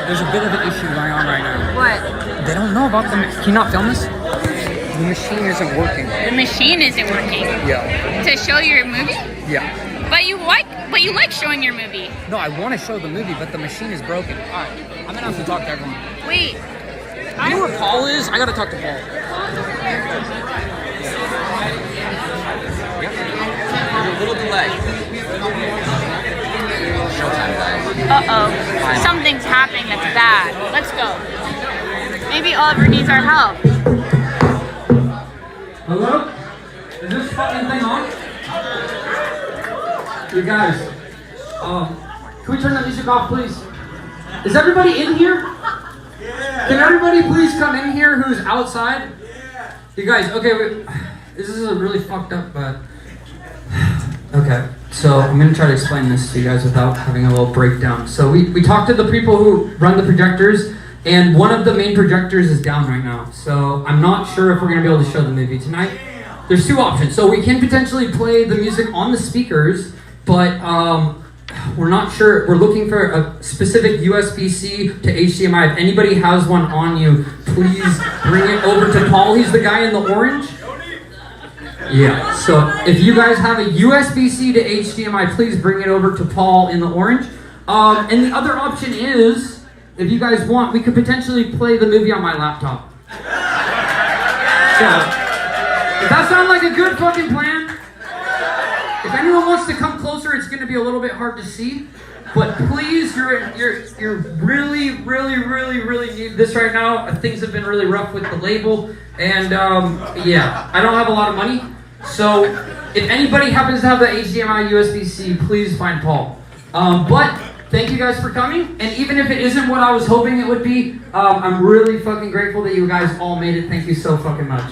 there's a bit of an issue going on right now. What? They don't know about the... Can you not film this? The machine isn't working. The machine isn't working? Yeah. To show your movie? Yeah. But you like showing your movie. No, I want to show the movie, but the machine is broken. All right, I'm gonna have to talk to everyone. Wait. You know where Paul is? I gotta talk to Paul. There's a little delay. Showtime, guys. Uh-oh. Something's happening that's bad. Let's go. Maybe Oliver needs our help. Hello? Is this fucking thing on? You guys, can we turn the music off, please? Is everybody in here? Yeah. Can everybody please come in here who's outside? Yeah. You guys, okay, wait. This is a really fucked up, but... Okay, so I'm gonna try to explain this to you guys without having a little breakdown. So we talked to the people who run the projectors, and one of the main projectors is down right now. So I'm not sure if we're gonna be able to show the movie tonight. There's two options. So we can potentially play the music on the speakers, but we're not sure. We're looking for a specific USB-C to HDMI. If anybody has one on you, please bring it over to Paul. He's the guy in the orange. Yeah, so if you guys have a USB-C to HDMI, please bring it over to Paul in the orange. And the other option is, if you guys want, we could potentially play the movie on my laptop. So, does that sound like a good fucking plan? If anyone wants to come closer, it's going to be a little bit hard to see. But please, you're really need this right now. Things have been really rough with the label, and yeah, I don't have a lot of money. So if anybody happens to have the HDMI USB-C, please find Paul. But thank you guys for coming, and even if it isn't what I was hoping it would be, I'm really fucking grateful that you guys all made it. Thank you so fucking much.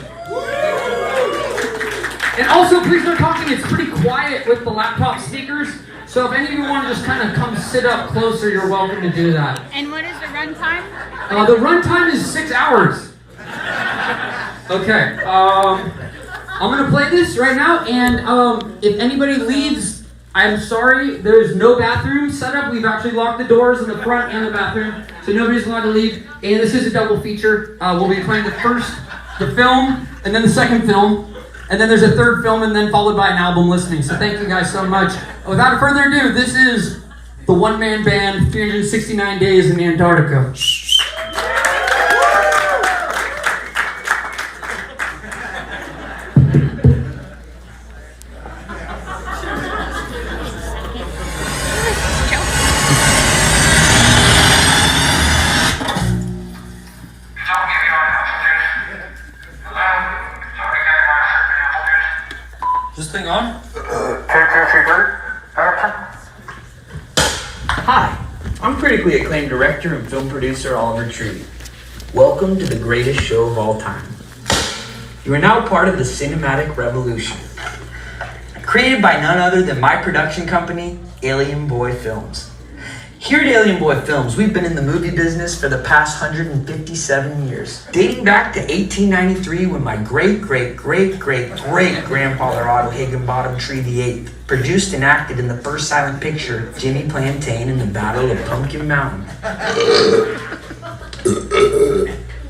And also, please no talking. It's pretty quiet with the laptop speakers. So if any of you want to just kind of come sit up closer, you're welcome to do that. And what is the runtime? The runtime is 6 hours. Okay. I'm going to play this right now. And if anybody leaves, I'm sorry. There's no bathroom set up. We've actually locked the doors in the front and the bathroom. So nobody's allowed to leave. And this is a double feature. We'll be playing the film, and then the second film. And then there's a third film, and then followed by an album listening. So thank you guys so much. Without further ado, this is the one-man band, 369 Days in Antarctica. Is this thing on? Hi, I'm critically acclaimed director and film producer OliverTree. Welcome to the greatest show of all time. You are now part of the cinematic revolution. Created by none other than my production company, Alien Boy Films. Here at Alien Boy Films, we've been in the movie business for the past 157 years. Dating back to 1893 when my great-great-great-great-grandfather Otto Higginbottom Tree VIII produced and acted in the first silent picture, Jimmy Plantain in the Battle of Pumpkin Mountain.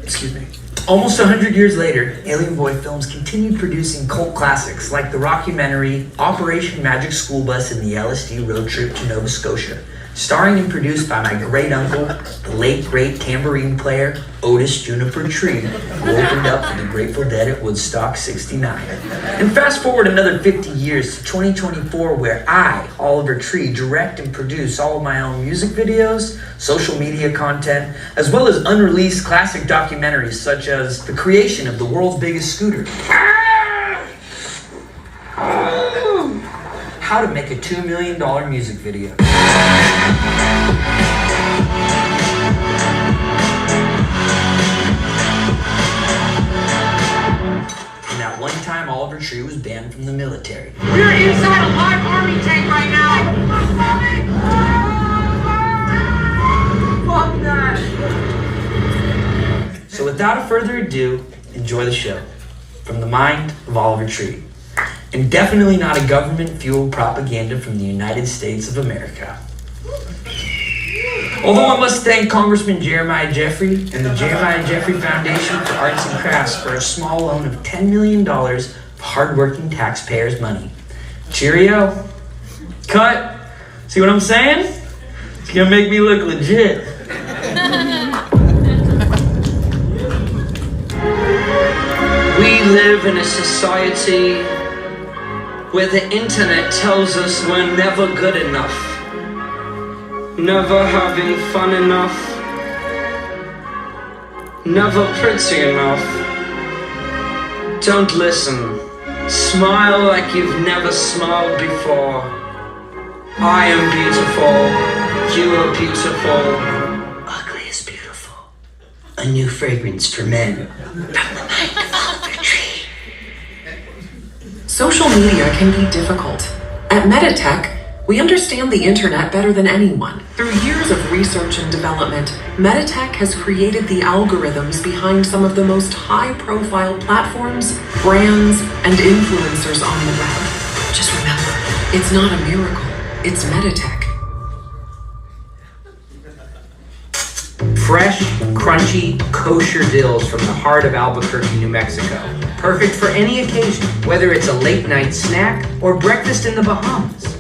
Excuse me. Almost 100 years later, Alien Boy Films continued producing cult classics like the rockumentary Operation Magic School Bus and the LSD Road Trip to Nova Scotia, starring and produced by my great-uncle, the late great tambourine player, Otis Juniper Tree, who opened up for the Grateful Dead at Woodstock 69. And fast forward another 50 years to 2024, where I, OliverTree, direct and produce all of my own music videos, social media content, as well as unreleased classic documentaries such as the creation of the world's biggest scooter, how to make a $2 million music video. And at one time, OliverTree was banned from the military. We're inside a live army tank right now! Fuck that! So without further ado, enjoy the show. From the mind of OliverTree. And definitely not a government-fueled propaganda from the United States of America. Although I must thank Congressman Jeremiah Jeffrey and the Jeremiah Jeffrey Foundation for Arts and Crafts for a small loan of $10 million of hardworking taxpayers' money. Cheerio. Cut. See what I'm saying? It's gonna make me look legit. We live in a society where the internet tells us we're never good enough, never having fun enough, never pretty enough. Don't listen. Smile like you've never smiled before. I am beautiful. You are beautiful. Ugly is beautiful. A new fragrance for men. From the mind of OliverTree. Social media can be difficult. At Meditech, we understand the internet better than anyone. Through years of research and development, Meditech has created the algorithms behind some of the most high-profile platforms, brands, and influencers on the web. Just remember, it's not a miracle, it's Meditech. Fresh, crunchy, kosher dills from the heart of Albuquerque, New Mexico. Perfect for any occasion, whether it's a late night snack or breakfast in the Bahamas.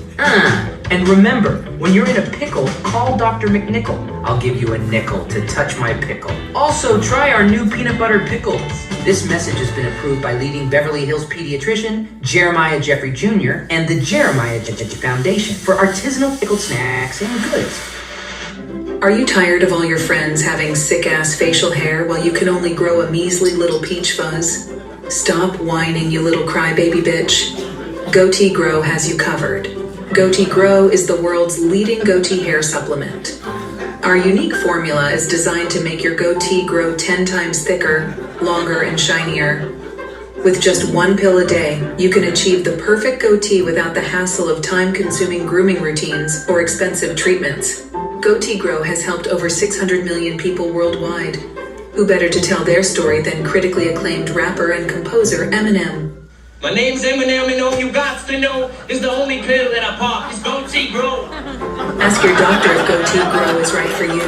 And remember, when you're in a pickle, call Dr. McNichol. I'll give you a nickel to touch my pickle. Also, try our new peanut butter pickles. This message has been approved by leading Beverly Hills pediatrician Jeremiah Jeffrey Jr. and the Jeremiah Jeffrey Foundation for artisanal pickled snacks and goods. Are you tired of all your friends having sick-ass facial hair while you can only grow a measly little peach fuzz? Stop whining, you little crybaby bitch. Goatee Grow has you covered. Goatee Grow is the world's leading goatee hair supplement. Our unique formula is designed to make your goatee grow 10 times thicker, longer, and shinier. With just one pill a day, you can achieve the perfect goatee without the hassle of time-consuming grooming routines or expensive treatments. Goatee Grow has helped over 600 million people worldwide. Who better to tell their story than critically acclaimed rapper and composer Eminem? My name's Eminem, and all you got to know is the only pill that I pop is Goatee Grow. Ask your doctor if Goatee Grow is right for you.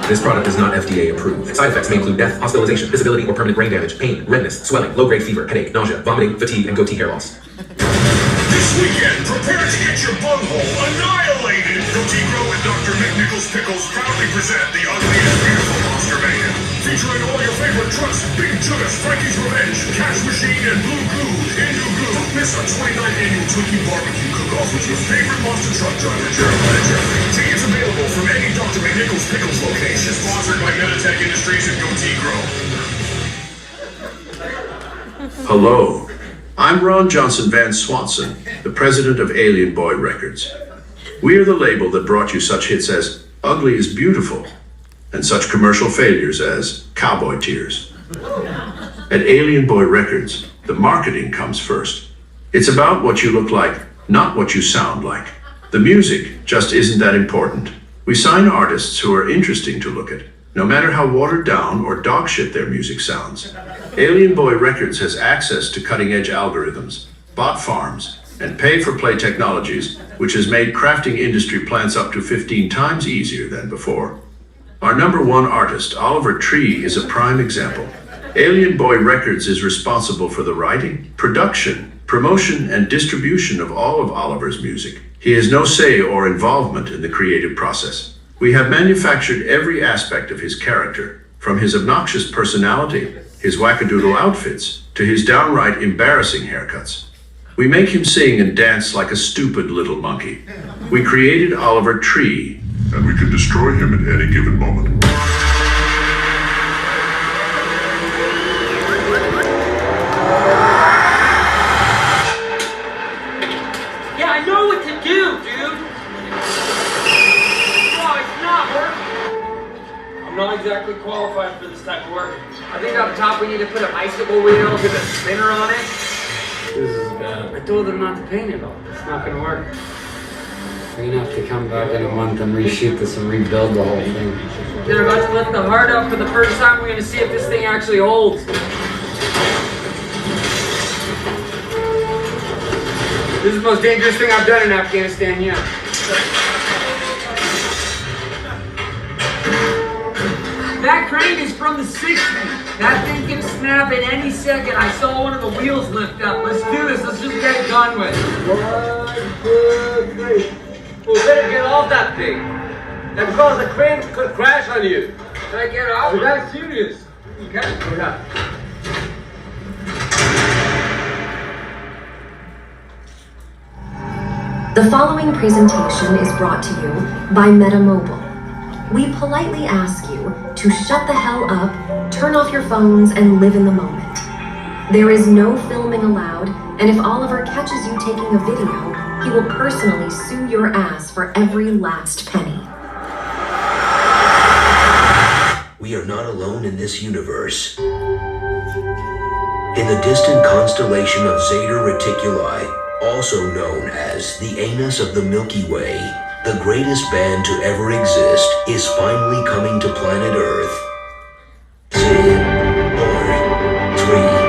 This product is not FDA approved. Side effects may include death, hospitalization, disability, or permanent brain damage, pain, redness, swelling, low-grade fever, headache, nausea, vomiting, fatigue, and goatee hair loss. This weekend, prepare to get your bunghole annihilated. Goatee Grow and Dr. McNichol's Pickles proudly present the ugliest beautiful monster mayhem. Featuring all your favorite trucks, Big Judas, Frankie's Revenge, Cash Machine, and Blue Goo, Hindu Goo. Don't miss our 29th annual Twinkie Barbecue Cook-Off with your favorite monster truck driver, Jeremiah Jeffrey. Tickets available from any Dr. McNichol's Pickles location. Sponsored by Meditech Industries and Goatee Grow. Hello, I'm Ron Johnson Van Swanson, the president of Alien Boy Records. We are the label that brought you such hits as Ugly is Beautiful and such commercial failures as Cowboy Tears. At Alien Boy Records, the marketing comes first. It's about what you look like, not what you sound like. The music just isn't that important. We sign artists who are interesting to look at, no matter how watered down or dog shit their music sounds. Alien Boy Records has access to cutting-edge algorithms, bot farms, and pay-for-play technologies, which has made crafting industry plants up to 15 times easier than before. Our #1 artist, OliverTree, is a prime example. Alien Boy Records is responsible for the writing, production, promotion, and distribution of all of Oliver's music. He has no say or involvement in the creative process. We have manufactured every aspect of his character, from his obnoxious personality, his wackadoodle outfits, to his downright embarrassing haircuts. We make him sing and dance like a stupid little monkey. We created OliverTree, And we can destroy him at any given moment. Yeah, I know what to do, dude. Oh, it's not working. I'm not exactly qualified for this type of work. I think up top we need to put a bicycle wheel with a spinner on it. This is bad. I told them not to paint it all. It's not gonna work. We're gonna have to come back in a month and reshoot this and rebuild the whole thing. They're about to lift the heart up for the first time. We're gonna see if this thing actually holds. This is the most dangerous thing I've done in Afghanistan yet. That crane is from the 60s. That thing can snap at any second. I saw one of the wheels lift up. Let's do this. Let's just get it done with. 1, 2, 3. We better get off that thing. And because the crane could crash on you. Can I get off? That's serious. Okay. Okay. The following presentation is brought to you by MetaMobile. We politely ask you to shut the hell up, turn off your phones, and live in the moment. There is no filming allowed, and if Oliver catches you taking a video, he will personally sue your ass for every last penny. We are not alone in this universe. In the distant constellation of Zeta Reticuli, also known as the anus of the Milky Way, the greatest band to ever exist is finally coming to planet Earth. OliverTree.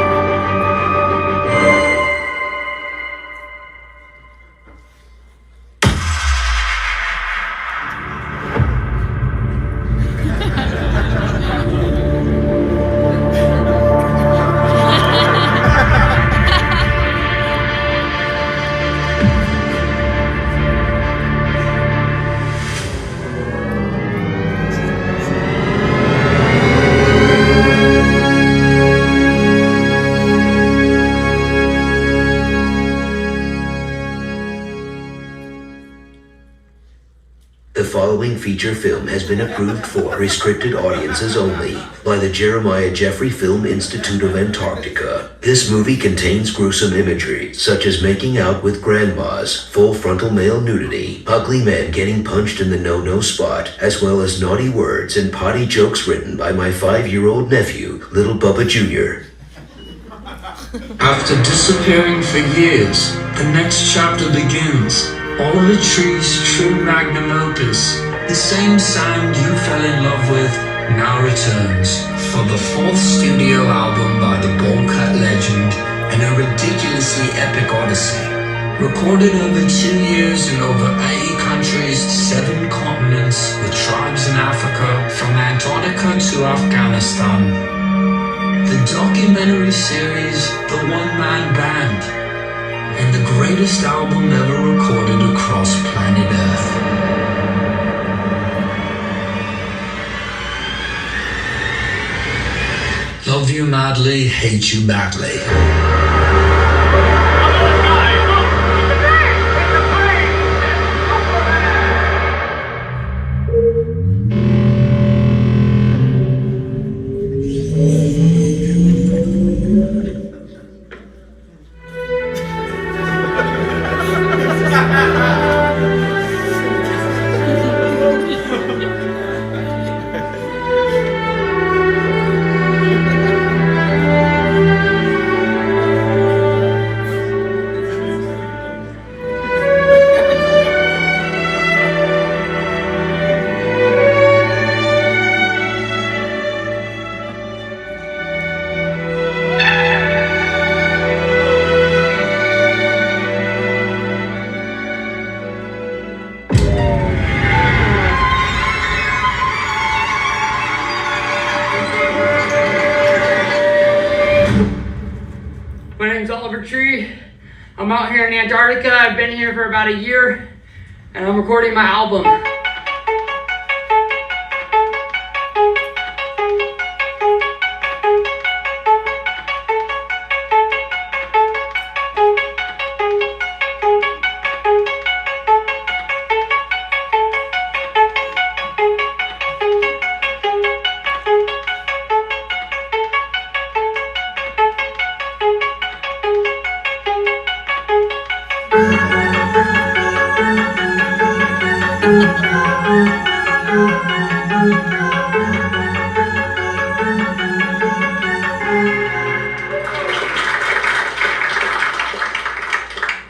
The following feature film has been approved for restricted audiences only by the Jeremiah Jeffrey Film Institute of Antarctica. This movie contains gruesome imagery, such as making out with grandmas, full frontal male nudity, ugly men getting punched in the no-no spot, as well as naughty words and potty jokes written by my 5-year-old nephew, Little Bubba Jr. After disappearing for years, the next chapter begins. OliverTree's true magnum opus, the same sound you fell in love with, now returns for the 4th studio album by the bowl-cut legend and a ridiculously epic odyssey. Recorded over 2 years in over 80 countries, 7 continents, with tribes in Africa, from Antarctica to Afghanistan. The documentary series, The One-Man Band, and the greatest album ever recorded across planet Earth. Love you madly, hate you badly. My name's OliverTree. I'm out here in Antarctica. I've been here for about a year, and I'm recording my album.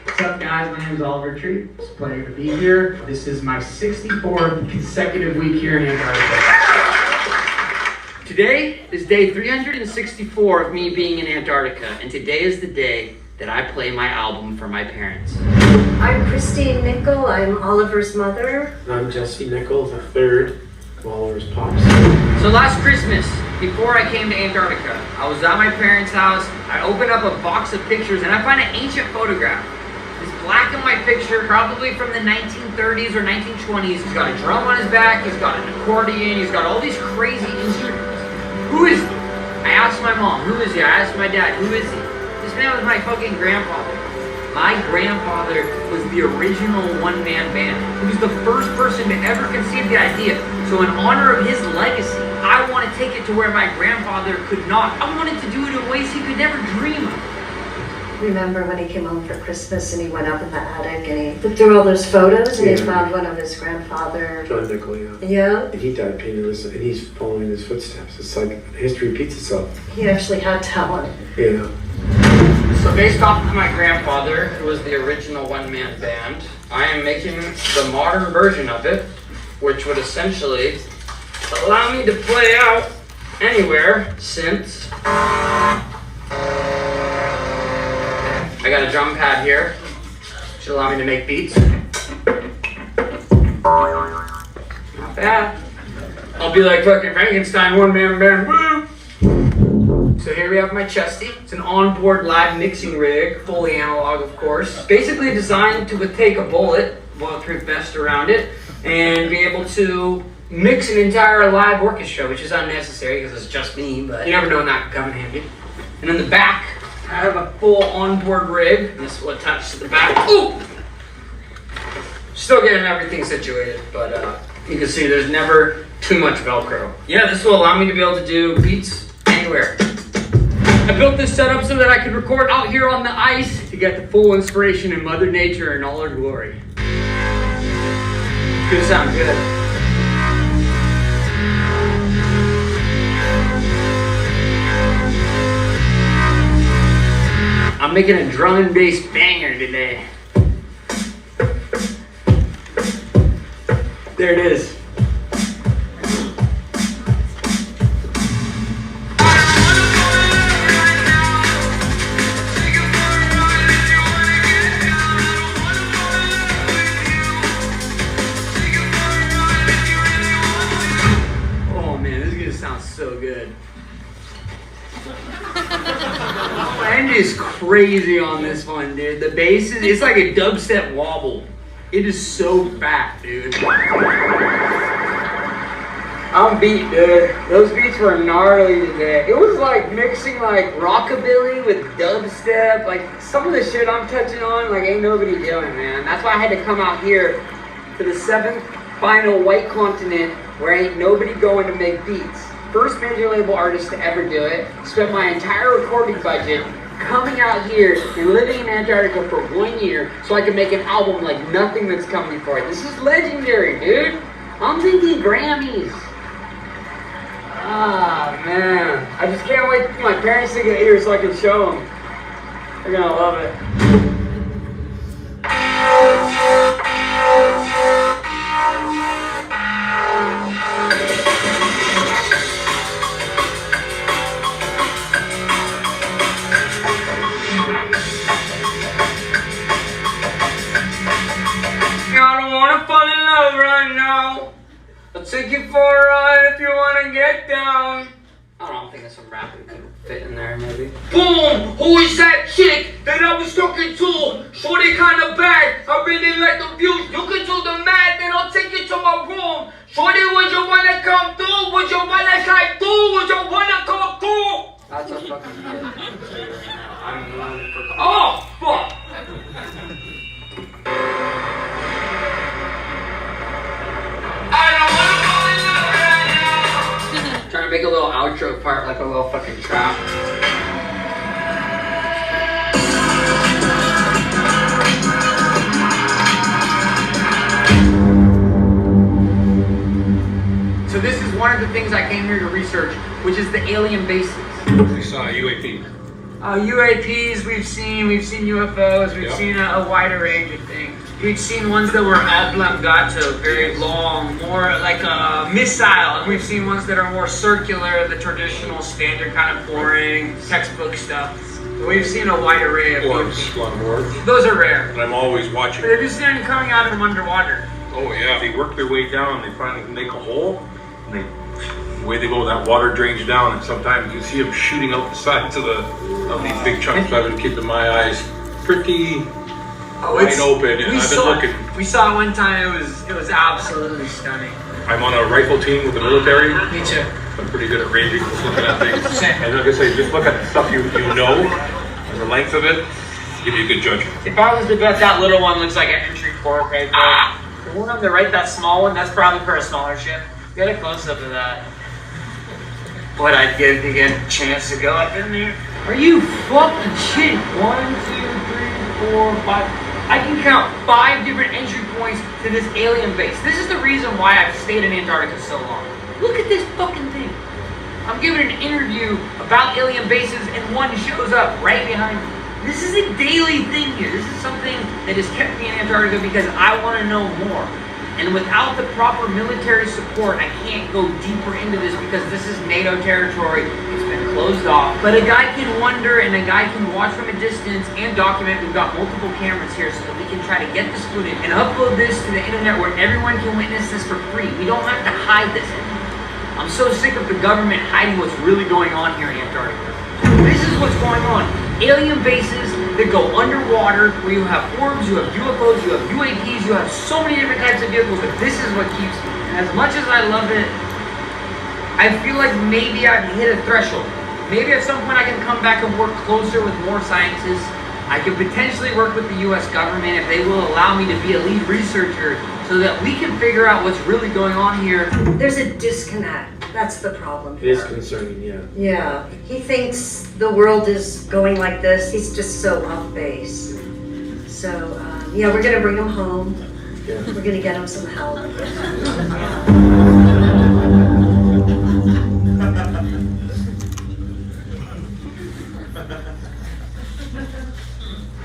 What's up, guys? My name is OliverTree. It's a pleasure to be here. This is my 64th consecutive week here in Antarctica. Today is day 364 of me being in Antarctica, and today is the day that I play my album for my parents. I'm Christine Nickel. I'm Oliver's mother. And I'm Jesse Nickel, the third of Oliver's pops. So So last Christmas, before I came to Antarctica, I was at my parents' house. I opened up a box of pictures and I find an ancient photograph. This black and white picture, probably from the 1930s or 1920s. He's got a drum on his back, he's got an accordion, he's got all these crazy instruments. Who is he? I asked my mom, who is he? I asked my dad, who is he? This man was my fucking grandfather. My grandfather was the original one-man band. He was the first person to ever conceive the idea. So in honor of his legacy, I want to take it to where my grandfather could not. I wanted to do it in ways he could never dream of. Remember when he came home for Christmas and he went up in the attic and he looked through all those photos and he found one of his grandfather. John Nichol, yeah. Yeah. And he died penniless and he's following his footsteps. It's like history repeats itself. He actually had talent. Yeah. So based off of my grandfather, who was the original one-man band, I am making the modern version of it, which would essentially allow me to play out anywhere since I got a drum pad here, which will allow me to make beats. Not bad. I'll be like fucking Frankenstein, one-man band, woo! So here we have my chesty. It's an onboard live mixing rig, fully analog of course. Basically designed to take a bulletproof vest around it, and be able to mix an entire live orchestra, which is unnecessary because it's just me, but you never know when that could come in handy. And in the back, I have a full onboard rig. This will attach to the back. Ooh! Still getting everything situated, but you can see there's never too much Velcro. Yeah, this will allow me to be able to do beats anywhere. I built this setup so that I could record out here on the ice to get the full inspiration in Mother Nature in all her glory. It's gonna sound good. I'm making a drum and bass banger today. There it is. So good. Plunge is crazy on this one, dude. The bass is, it's like a dubstep wobble. It is so fat, dude. I'm beat, dude. Those beats were gnarly today. It was like mixing like rockabilly with dubstep. Like some of the shit I'm touching on, like ain't nobody doing, man. That's why I had to come out here to the 7th final white continent where ain't nobody going to make beats. First major label artist to ever do it. Spent my entire recording budget coming out here and living in Antarctica for 1 year so I could make an album like nothing that's come before it. This is legendary, dude. I'm thinking Grammys. Ah, man. I just can't wait for my parents to get here so I can show them. They're gonna love it. I'll take you for a ride if you wanna get down. I don't think there's some rap that could fit in there, maybe. Boom! Who is that chick that I was talking to? Shorty kinda bad. I really like the views. You can do the math, then I'll take you to my room. Shorty, would you wanna come through? Would you wanna slide through? Would you wanna come through? That's a fucking hit. I'm running for. Oh, fuck! Trying to make a little outro part like a little fucking trap. So this is one of the things I came here to research, which is the alien bases. We saw UAP. UAPs we've seen UFOs, we've seen a wider range of things. We've seen ones that were oblongato, very long, more like a missile, and we've seen ones that are more circular, the traditional, standard kind of boring, textbook stuff. We've seen a wide array of Orbs, a lot of orbs. Those are rare. But I'm always watching. But have you seen any coming out from underwater? Oh yeah, they work their way down, they finally make a hole, and they The way they go, that water drains down, and sometimes you see them shooting out the sides of these big chunks. So I've been keeping my eyes pretty wide open, and I've been looking. We saw it one time. It was absolutely stunning. I'm on a rifle team with the military. Me too. I'm pretty good at ranging, just looking at things. And like I say, just look at the stuff you know, and the length of it, give you a good judgment. If I was to bet, that little one looks like an entry port right there. The one on the right, that small one, that's probably for a smaller ship. Get a close up of that. What I'd give to get a chance to go up in there. Are you fucking shitting? 1, 2, 3, 4, 5. I can count 5 different entry points to this alien base. This is the reason why I've stayed in Antarctica so long. Look at this fucking thing. I'm giving an interview about alien bases and one shows up right behind me. This is a daily thing here. This is something that has kept me in Antarctica because I want to know more. And without the proper military support, I can't go deeper into this because this is NATO territory. It's been closed off. But a guy can wonder and a guy can watch from a distance and document. We've got multiple cameras here so that we can try to get this footage and upload this to the internet where everyone can witness this for free. We don't have to hide this anymore. I'm so sick of the government hiding what's really going on here in Antarctica. This is what's going on. Alien bases that go underwater, where you have orbs, you have UFOs, you have UAPs, you have so many different types of vehicles, but this is what keeps me. And as much as I love it, I feel like maybe I've hit a threshold. Maybe at some point I can come back and work closer with more scientists. I could potentially work with the US government if they will allow me to be a lead researcher so that we can figure out what's really going on here. There's a disconnect. That's the problem here. It is concerning, yeah. Yeah. He thinks the world is going like this. He's just so off base. So, yeah, we're going to bring him home. Yeah. We're going to get him some help.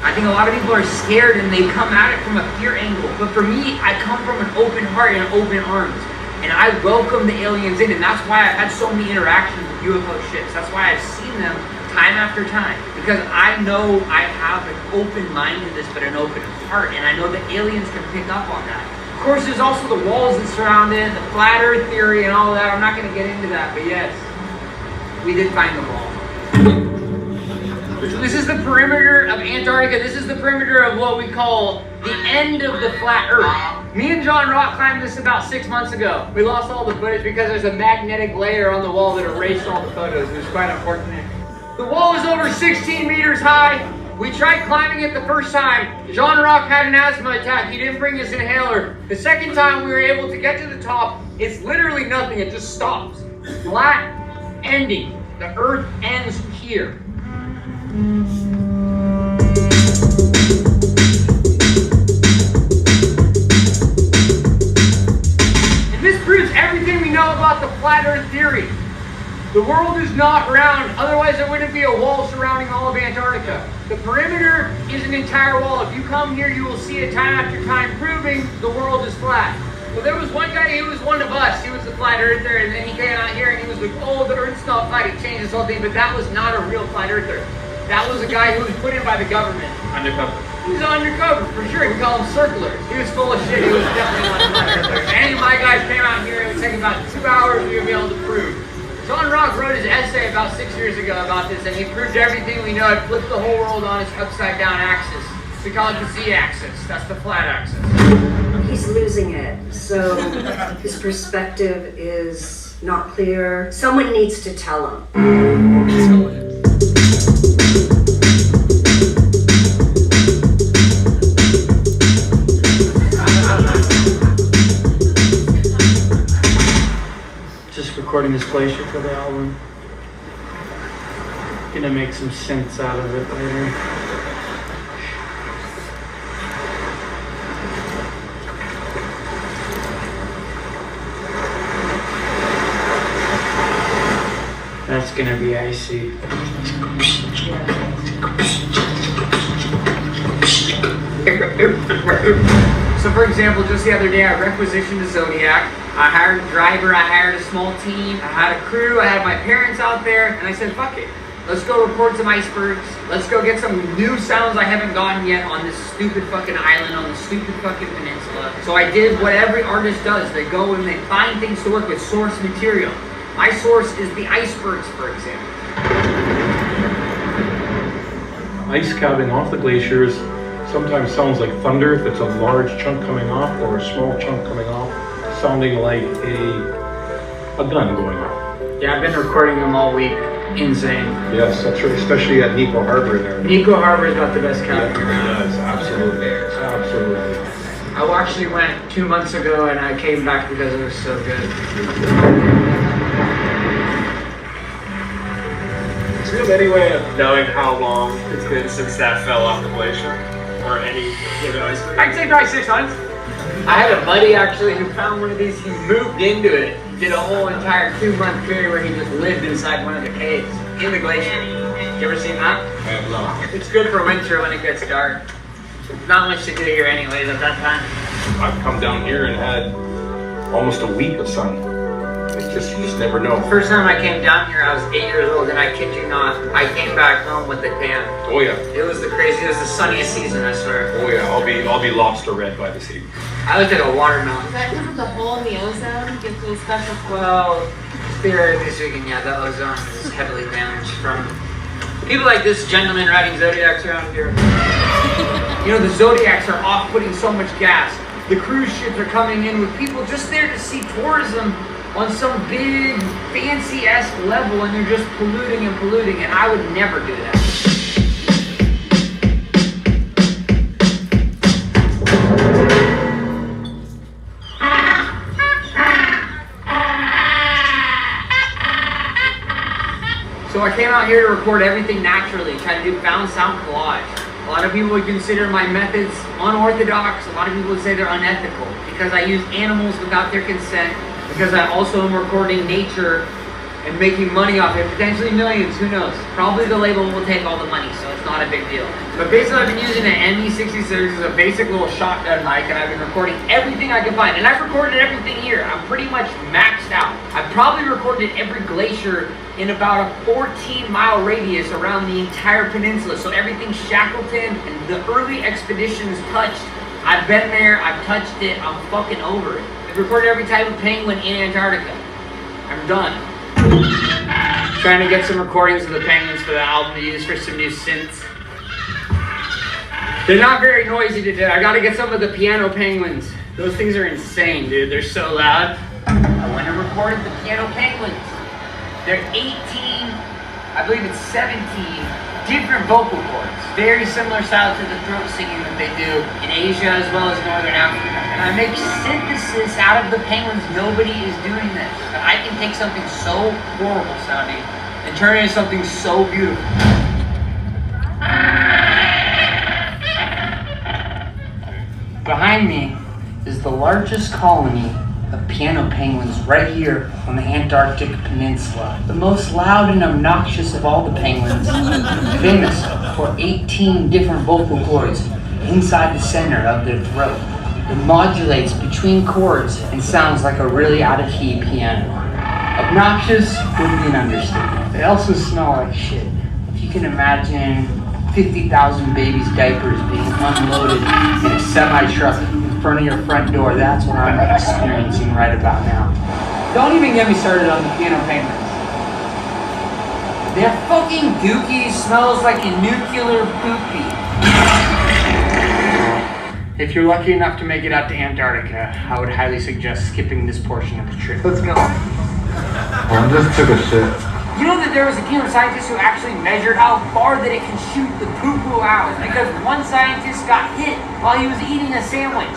I think a lot of people are scared and they come at it from a fear angle. But for me, I come from an open heart and open arms. And I welcome the aliens in, and that's why I've had so many interactions with UFO ships. That's why I've seen them time after time. Because I know I have an open mind to this, but an open heart. And I know the aliens can pick up on that. Of course, there's also the walls that surround it, the flat earth theory and all that. I'm not going to get into that, but yes, we did find the wall. This is the perimeter of Antarctica. This is the perimeter of what we call the end of the flat earth. Me and John Rock climbed this about 6 months ago. We lost all the footage because there's a magnetic layer on the wall that erased all the photos. It was quite unfortunate. The wall is over 16 meters high. We tried climbing it the first time. John Rock had an asthma attack. He didn't bring his inhaler. The second time we were able to get to the top, it's literally nothing. It just stops. Flat ending. The earth ends here. And this proves everything we know about the flat earth theory. The world is not round, otherwise there wouldn't be a wall surrounding all of Antarctica. The perimeter is an entire wall. If you come here, you will see it time after time proving the world is flat. Well, there was one guy, he was one of us, he was the flat earther, and then he came out here and he was like, oh, the earth's not flat, he changed this whole thing, but that was not a real flat earther. That was a guy who was put in by the government. Undercover. He was undercover, for sure. We call him circlers. He was full of shit. He was definitely not a flat earther. If any of my guys came out here, it would take about 2 hours to be able to prove. John Rock wrote his essay about 6 years ago about this, and he proved everything we know. It flipped the whole world on its upside-down axis. We call it the Z-axis. That's the flat axis. He's losing it, so his perspective is not clear. Someone needs to tell him. Just recording this glacier for the album. Gonna make some sense out of it later. That's gonna be icy. So for example, just the other day I requisitioned a Zodiac. I hired a driver, I hired a small team, I had a crew, I had my parents out there, and I said, fuck it. Let's go record some icebergs. Let's go get some new sounds I haven't gotten yet on this stupid fucking island, on this stupid fucking peninsula. So I did what every artist does. They go and they find things to work with, source material. My source is the icebergs, for example. Ice calving off the glaciers sometimes sounds like thunder if it's a large chunk coming off or a small chunk coming off, sounding like a gun going off. Yeah, I've been recording them all week. Insane. Yes, that's right, especially at Nico Harbor there. Nico Harbor's got the best calving around. Yes, absolutely. Absolutely. I actually went 2 months ago and I came back because it was so good. Do you have any way of knowing how long it's been since that fell off the glacier? Or any given iceberg? I'd say probably 6 months. I had a buddy actually who found one of these. He moved into it, did a whole entire 2-month period where he just lived inside one of the caves in the glacier. You ever seen that? I have not. It's good for winter when it gets dark. Not much to do here anyways at that time. I've come down here and had almost a week of sun. It's just, you just never know. First time I came down here, I was 8 years old, and I kid you not, I came back home with a tan. Oh yeah. It was the craziest, it was the sunniest season, I swear. Oh yeah, I'll be lobster red by this evening. I looked at a watermelon. Is that because of the hole in the ozone? Gives it a special Well, theoretically speaking, yeah, the ozone is heavily damaged from people like this gentleman riding Zodiacs around here. You know, the Zodiacs are off putting so much gas. The cruise ships are coming in with people just there to see tourism on some big, fancy-esque level, and they're just polluting and polluting, and I would never do that. So I came out here to record everything naturally, try to do found sound collage. A lot of people would consider my methods unorthodox. A lot of people would say they're unethical because I use animals without their consent, because I also am recording nature and making money off it, potentially millions, who knows. Probably the label will take all the money, so it's not a big deal. But basically I've been using an ME66 as a basic little shotgun mic, and I've been recording everything I can find. And I've recorded everything here. I'm pretty much maxed out. I've probably recorded every glacier in about a 14-mile radius around the entire peninsula. So everything Shackleton and the early expeditions touched, I've been there, I've touched it, I'm fucking over it. I've recorded every type of penguin in Antarctica. I'm done. Trying to get some recordings of the penguins for the album to use for some new synths. They're not very noisy today. I gotta get some of the piano penguins. Those things are insane, dude. They're so loud. I went and recorded the piano penguins. They're 18, I believe it's 17 different vocal cords. Very similar style to the throat singing that they do in Asia as well as Northern Africa. And I make synthesis out of the penguins. Nobody is doing this. But I can take something so horrible sounding and turn it into something so beautiful. Behind me is the largest colony of piano penguins right here on the Antarctic Peninsula. The most loud and obnoxious of all the penguins, famous for 18 different vocal cords inside the center of their throat. It modulates between chords and sounds like a really out-of-key piano. Obnoxious would be an understatement. They also smell like shit. If you can imagine 50,000 babies' diapers being unloaded in a semi-truck in front of your front door, that's what I'm experiencing right about now. Don't even get me started on the piano penguins. Their fucking dookie smells like a nuclear poopy. If you're lucky enough to make it out to Antarctica, I would highly suggest skipping this portion of the trip. Let's go. I just took a shit. You know that there was a team of scientists who actually measured how far that it can shoot the poo-poo out, because one scientist got hit while he was eating a sandwich.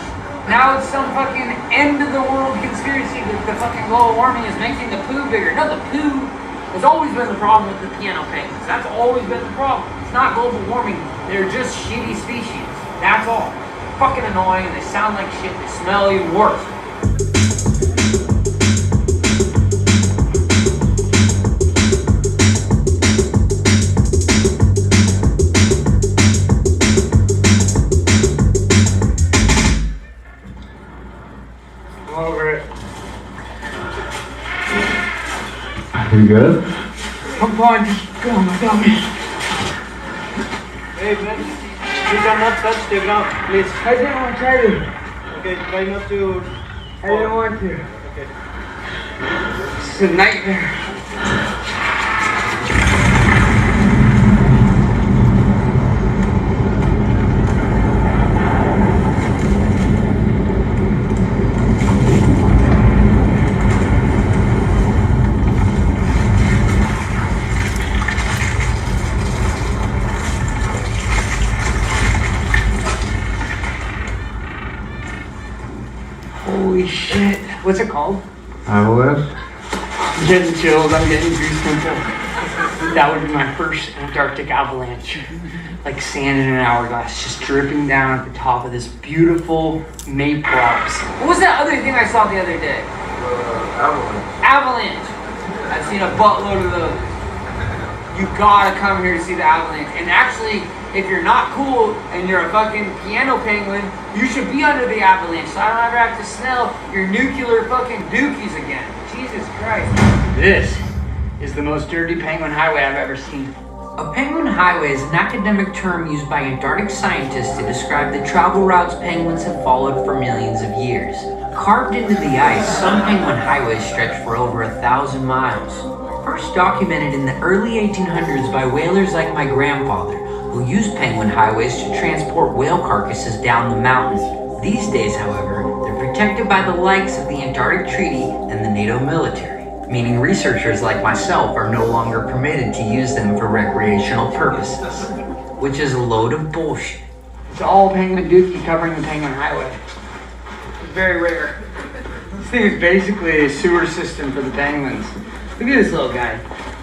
Now it's some fucking end of the world conspiracy that the fucking global warming is making the poo bigger. No, the poo has always been the problem with the piano penguins. That's always been the problem. It's not global warming. They're just shitty species. That's all. Fucking annoying, and they sound like shit. They smell even worse. You good? I'm fine, just go on my tummy. Hey, man, you cannot touch the ground, please. I didn't want to try to. Okay, try not to. I didn't want to. Okay. It's a nightmare. Holy shit. What's it called? Avalanche? I'm getting chills, I'm getting goosebumps. That would be my first Antarctic avalanche. Like sand in an hourglass, just dripping down at the top of this beautiful maple Alps. What was that other thing I saw the other day? Avalanche. Avalanche. I've seen a buttload of those. You gotta come here to see the avalanche. And actually, if you're not cool and you're a fucking piano penguin, you should be under the avalanche so I don't ever have to smell your nuclear fucking dookies again. Jesus Christ. This is the most dirty penguin highway I've ever seen. A penguin highway is an academic term used by Antarctic scientists to describe the travel routes penguins have followed for millions of years. Carved into the ice, some penguin highways stretch for over 1,000 miles. First documented in the early 1800s by whalers like my grandfather, who used penguin highways to transport whale carcasses down the mountain. These days, however, they're protected by the likes of the Antarctic Treaty and the NATO military, meaning researchers like myself are no longer permitted to use them for recreational purposes, which is a load of bullshit. It's all penguin dookie covering the penguin highway. It's very rare. This thing is basically a sewer system for the penguins. Look at this little guy.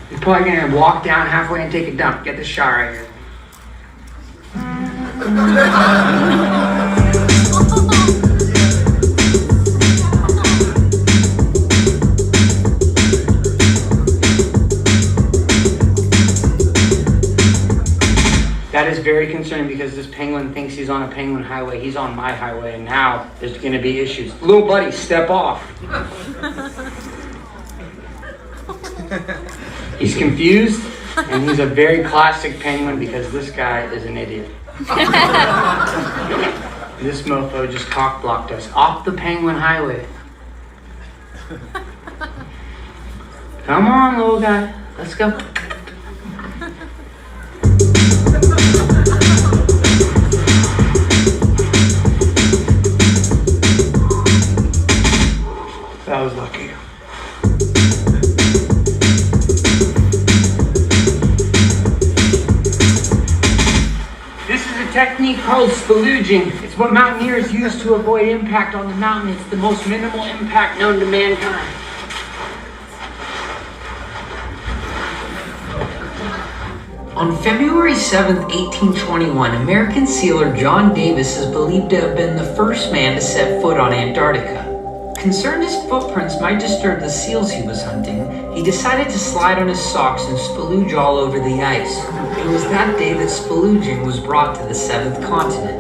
He's probably gonna walk down halfway and take a dump. Get this shot right here. That is very concerning because this penguin thinks he's on a penguin highway. He's on my highway, and now there's going to be issues. Little buddy, step off. He's confused, and he's a very classic penguin because this guy is an idiot. This mofo just cock-blocked us off the penguin highway. Come on, little guy. Let's go. That was lucky. This is a technique called spalooging. It's what mountaineers use to avoid impact on the mountain. It's the most minimal impact known to mankind. On February 7, 1821, American sealer John Davis is believed to have been the first man to set foot on Antarctica. Concerned his footprints might disturb the seals he was hunting, he decided to slide on his socks and spalooge all over the ice. It was that day that spalooging was brought to the seventh continent.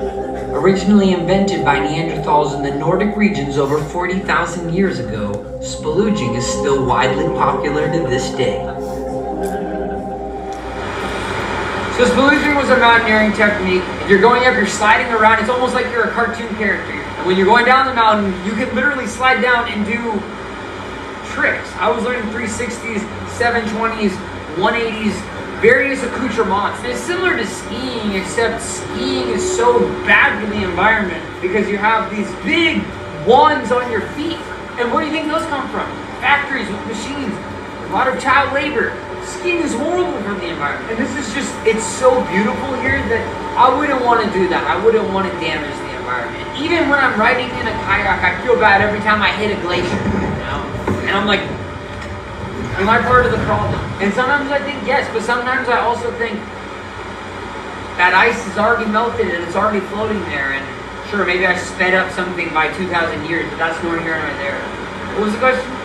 Originally invented by Neanderthals in the Nordic regions over 40,000 years ago, spalooging is still widely popular to this day. So spalooging was a mountaineering technique. If you're going up, you're sliding around. It's almost like you're a cartoon character. And when you're going down the mountain, you can literally slide down and do tricks. I was learning 360s, 720s, 180s, various accoutrements. And it's similar to skiing, except skiing is so bad for the environment because you have these big wands on your feet. And where do you think those come from? Factories with machines, a lot of child labor. Skiing is horrible for the environment. And this is just, it's so beautiful here that I wouldn't want to do that. I wouldn't want to damage the environment. Even when I'm riding in a kayak, I feel bad every time I hit a glacier, you know? And I'm like, am I part of the problem? And sometimes I think yes, but sometimes I also think that ice is already melted and it's already floating there. And sure, maybe I sped up something by 2,000 years, but that's nor here nor there. What was the question?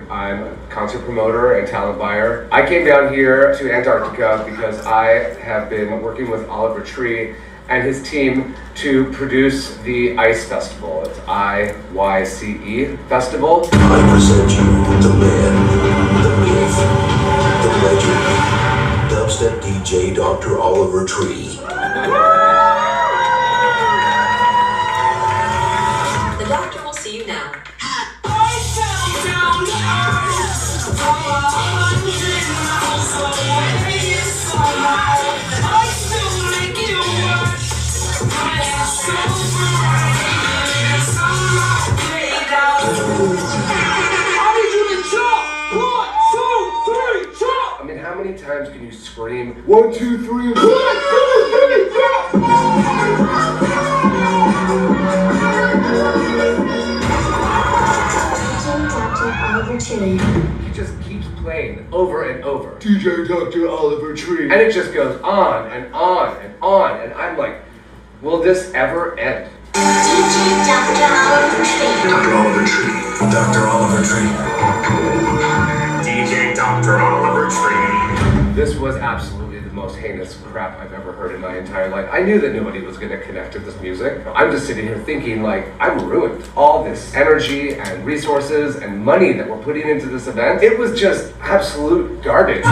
I'm a concert promoter and talent buyer. I came down here to Antarctica because I have been working with OliverTree and his team to produce the ICE Festival. It's IYCE Festival. I present you the man, the myth, the legend, dubstep DJ Dr. OliverTree. The doctor will see you now. I mean, how many times can you scream, 1, 2, 3, 1, 2, 3, He just keeps playing over and over. DJ Dr. OliverTree. And it just goes on and on and on. And I'm like, will this ever end? DJ Dr. OliverTree. Dr. OliverTree. Dr. OliverTree. DJ Dr. OliverTree. This was absolutely the most heinous crap I've ever heard in my entire life. I knew that nobody was going to connect to this music. I'm just sitting here thinking, like, I'm ruined. All this energy and resources and money that we're putting into this event, it was just absolute garbage.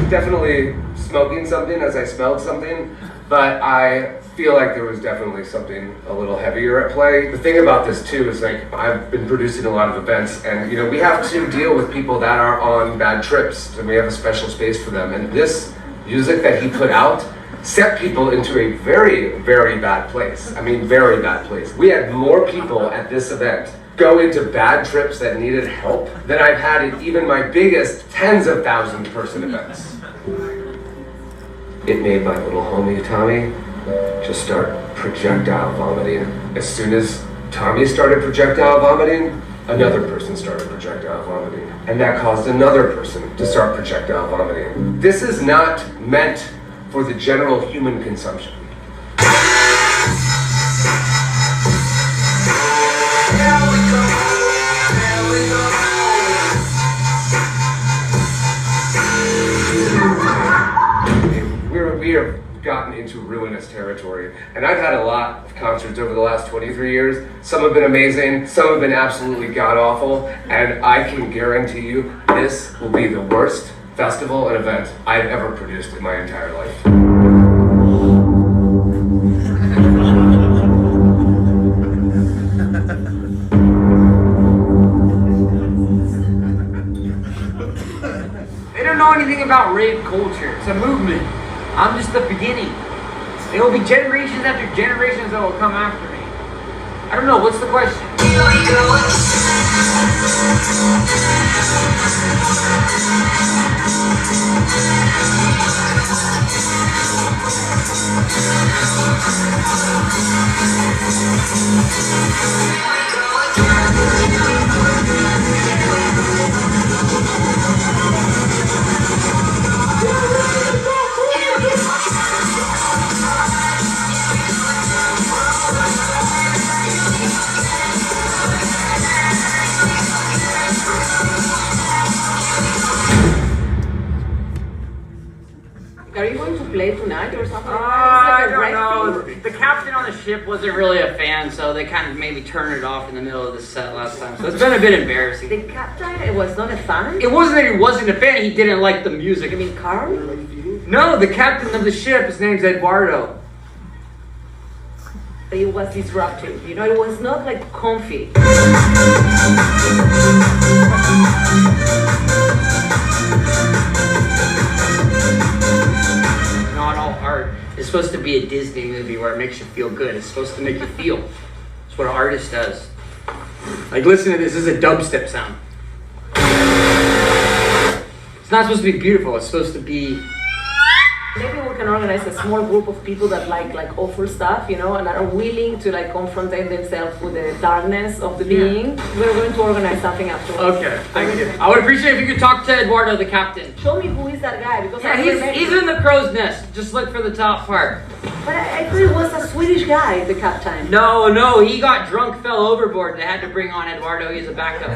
Definitely smoking something as I smelled something, but I feel like there was definitely something a little heavier at play. The thing about this too is, like, I've been producing a lot of events, and you know, we have to deal with people that are on bad trips, and we have a special space for them. And this music that he put out set people into a very, very bad place. I mean, very bad place. We had more people at this event go into bad trips that needed help than I've had in even my biggest tens of thousand person events. It made my little homie Tommy just start projectile vomiting. As soon as Tommy started projectile vomiting, another person started projectile vomiting. And that caused another person to start projectile vomiting. This is not meant for the general human consumption. We have gotten into ruinous territory, and I've had a lot of concerts over the last 23 years. Some have been amazing, some have been absolutely god-awful, and I can guarantee you this will be the worst festival and event I've ever produced in my entire life. They don't know anything about rave culture. It's a movement. I'm just the beginning. There will be generations after generations that will come after me. I don't know, what's the question? Are you going to play tonight or something? I don't know. The captain on the ship wasn't really a fan, so they kind of made me turn it off in the middle of the set last time. So it's been a bit embarrassing. The captain was not a fan? It wasn't that he wasn't a fan, he didn't like the music. I mean, Carl? No, the captain of the ship, his name's Eduardo. But it was disruptive, you know, it was not like comfy. Not all art is supposed to be a Disney movie where it makes you feel good. It's supposed to make you feel. That's what an artist does. Like, listen to this. This is a dubstep sound. It's not supposed to be beautiful. It's supposed to be Maybe we can organize a small group of people that like awful stuff, you know, and are willing to like confront themselves with the darkness of the being. We're going to organize something afterwards. Okay, thank you. I would appreciate if you could talk to Eduardo, the captain. Show me who is that guy, because He's in the crow's nest. Just look for the top part. But I thought it was a Swedish guy, the captain. No, he got drunk, fell overboard. They had to bring on Eduardo. He's a backup.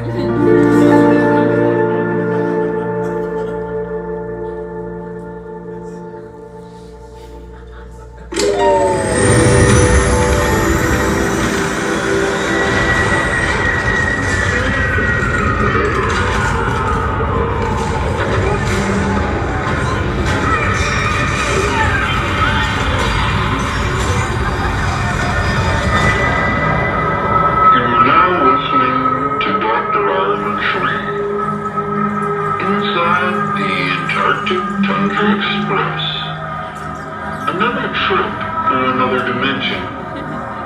Another trip through another dimension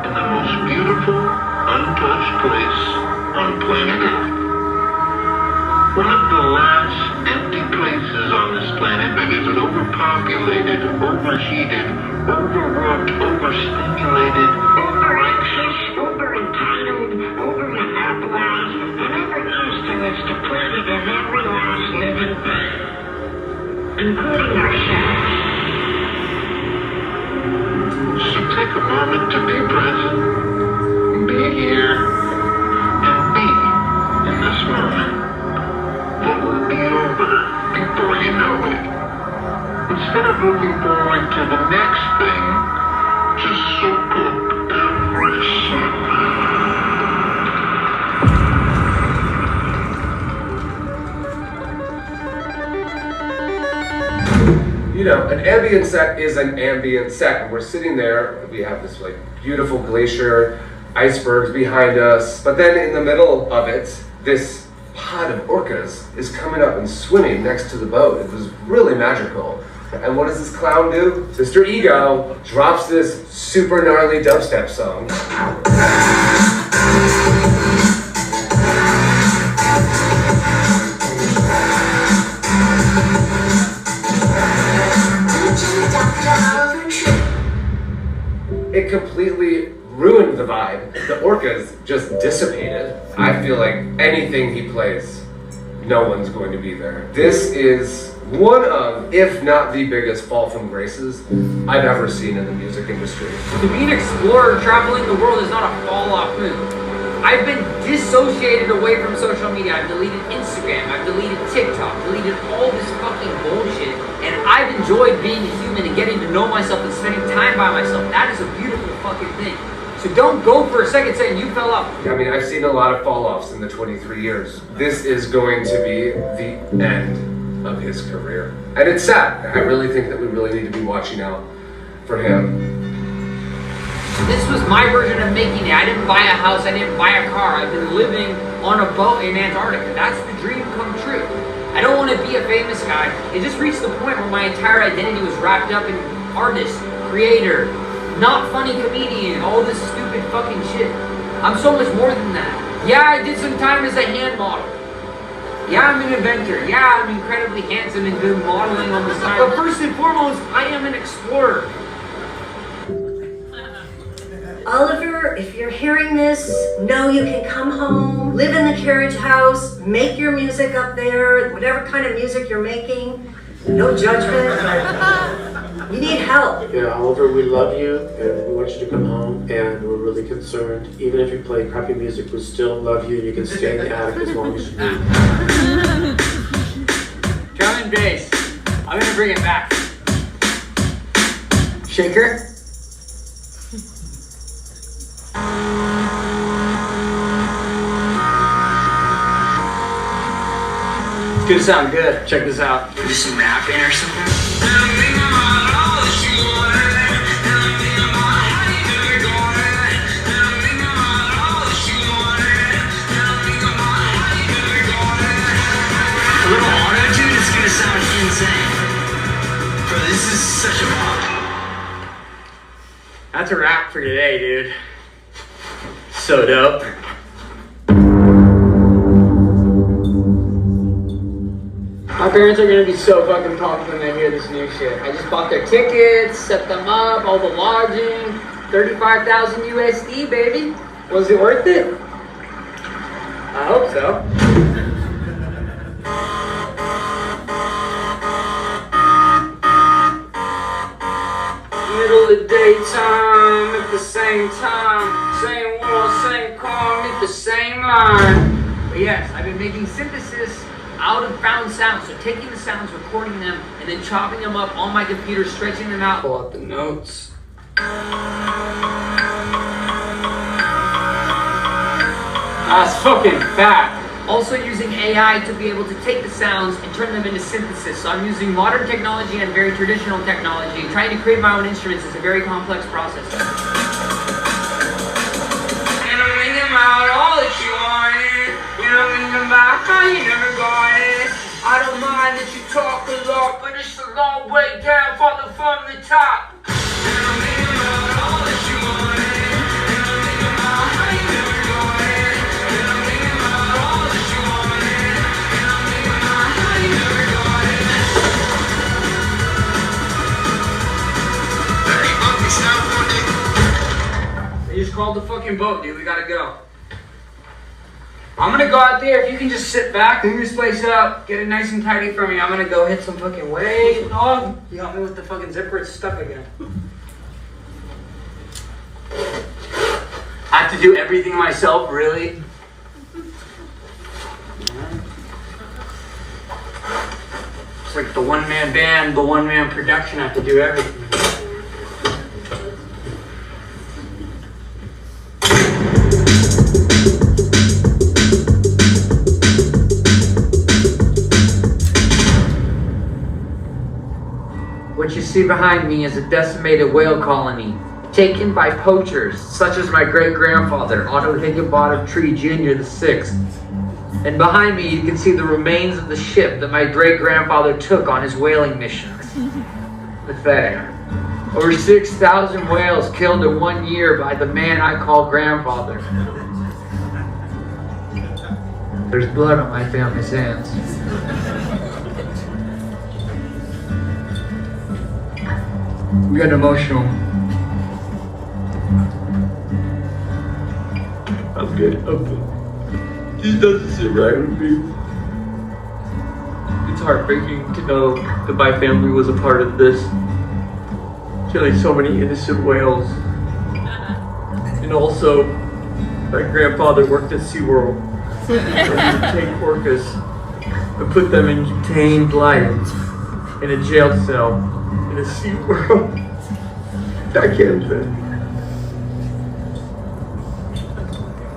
in the most beautiful, untouched place on planet Earth. One of the last empty places on this planet that isn't overpopulated, overheated, overworked, overstimulated, overanxious, overentitled, overmonopolized, and overused to planet of every last living thing, including ourselves. So take a moment to be present, be here, and be in this moment. What will be over before you know it? Instead of looking forward to the next thing, just soak up every second. You know, an ambient set is an ambient set, and we're sitting there, we have this like beautiful glacier, icebergs behind us, but then in the middle of it, this pod of orcas is coming up and swimming next to the boat. It was really magical. And what does this clown do? Mr. Ego drops this super gnarly dubstep song. It completely ruined the vibe. The orcas just dissipated. I feel like anything he plays, no one's going to be there. This is one of, if not the biggest fall from graces I've ever seen in the music industry. To be an explorer traveling the world is not a fall-off move. I've been dissociated away from social media. I've deleted Instagram, I've deleted TikTok, deleted all this fucking bullshit, and I've enjoyed being a human and getting to know myself and spending time by myself. That is a beautiful fucking thing. So don't go for a second saying you fell off. I mean, I've seen a lot of fall-offs in the 23 years. This is going to be the end of his career. And it's sad. I really think that we really need to be watching out for him. This was my version of making it. I didn't buy a house, I didn't buy a car. I've been living on a boat in Antarctica. That's the dream come true. I don't want to be a famous guy. It just reached the point where my entire identity was wrapped up in artist, creator, not funny comedian, all this stupid fucking shit. I'm so much more than that. Yeah, I did some time as a hand model. Yeah, I'm an inventor. Yeah, I'm incredibly handsome and do modeling on the side. But first and foremost, I am an explorer. Oliver, if you're hearing this, know you can come home, live in the carriage house, make your music up there, whatever kind of music you're making. No judgment. You need help. Yeah, Oliver, we love you and we want you to come home, and we're really concerned. Even if you play crappy music, we still love you and you can stay in the attic as long as you need. Drum and bass. I'm gonna bring it back. Shaker. It's gonna sound good. Check this out. Do some rapping or something? A little auto-tune, it's gonna sound insane. Bro, this is such a bop. That's a wrap for today, dude. So dope. I parents are gonna be so fucking pumped when they hear this new shit. I just bought their tickets, set them up, all the lodging, 35,000 USD, baby. Was it worth it? I hope so. Middle of the daytime, at the same time, same world, same car, meet the same line. But yes, I've been making synthesis out of found sounds, so taking the sounds, recording them, and then chopping them up on my computer, stretching them out. Pull up the notes. That's fucking fat. Also using AI to be able to take the sounds and turn them into synthesis. So I'm using modern technology and very traditional technology. Trying to create my own instruments is a very complex process. And I'm thinking about all that you wanted. And I'm thinking about how you never got it. I don't mind that you talk a lot, but it's a long way down, falling from the top. And I'm thinking about all that you wanted. And I'm thinking about how you never got it. And I'm thinking about all that you wanted. And I'm thinking about how you never got it. Hey, monkey, stop running. They just called the fucking boat, dude. We gotta go. I'm gonna go out there. If you can just sit back, clean this place up, get it nice and tidy for me. I'm gonna go hit some fucking waves, dog. You got me with the fucking zipper. It's stuck again. I have to do everything myself, really? It's like the one-man band, the one-man production. I have to do everything. What you see behind me is a decimated whale colony, taken by poachers, such as my great-grandfather, Otto Higginbottom Tree Jr. VI. And behind me you can see the remains of the ship that my great-grandfather took on his whaling missions. Pathetic. Over 6,000 whales killed in 1 year by the man I call grandfather. There's blood on my family's hands. I'm getting emotional. I'm good. This doesn't sit right with me. It's heartbreaking to know that my family was a part of this. Killing so many innocent whales. And also, my grandfather worked at SeaWorld. Where he would take orcas and put them in contained life in a jail cell in a SeaWorld. I can't fit.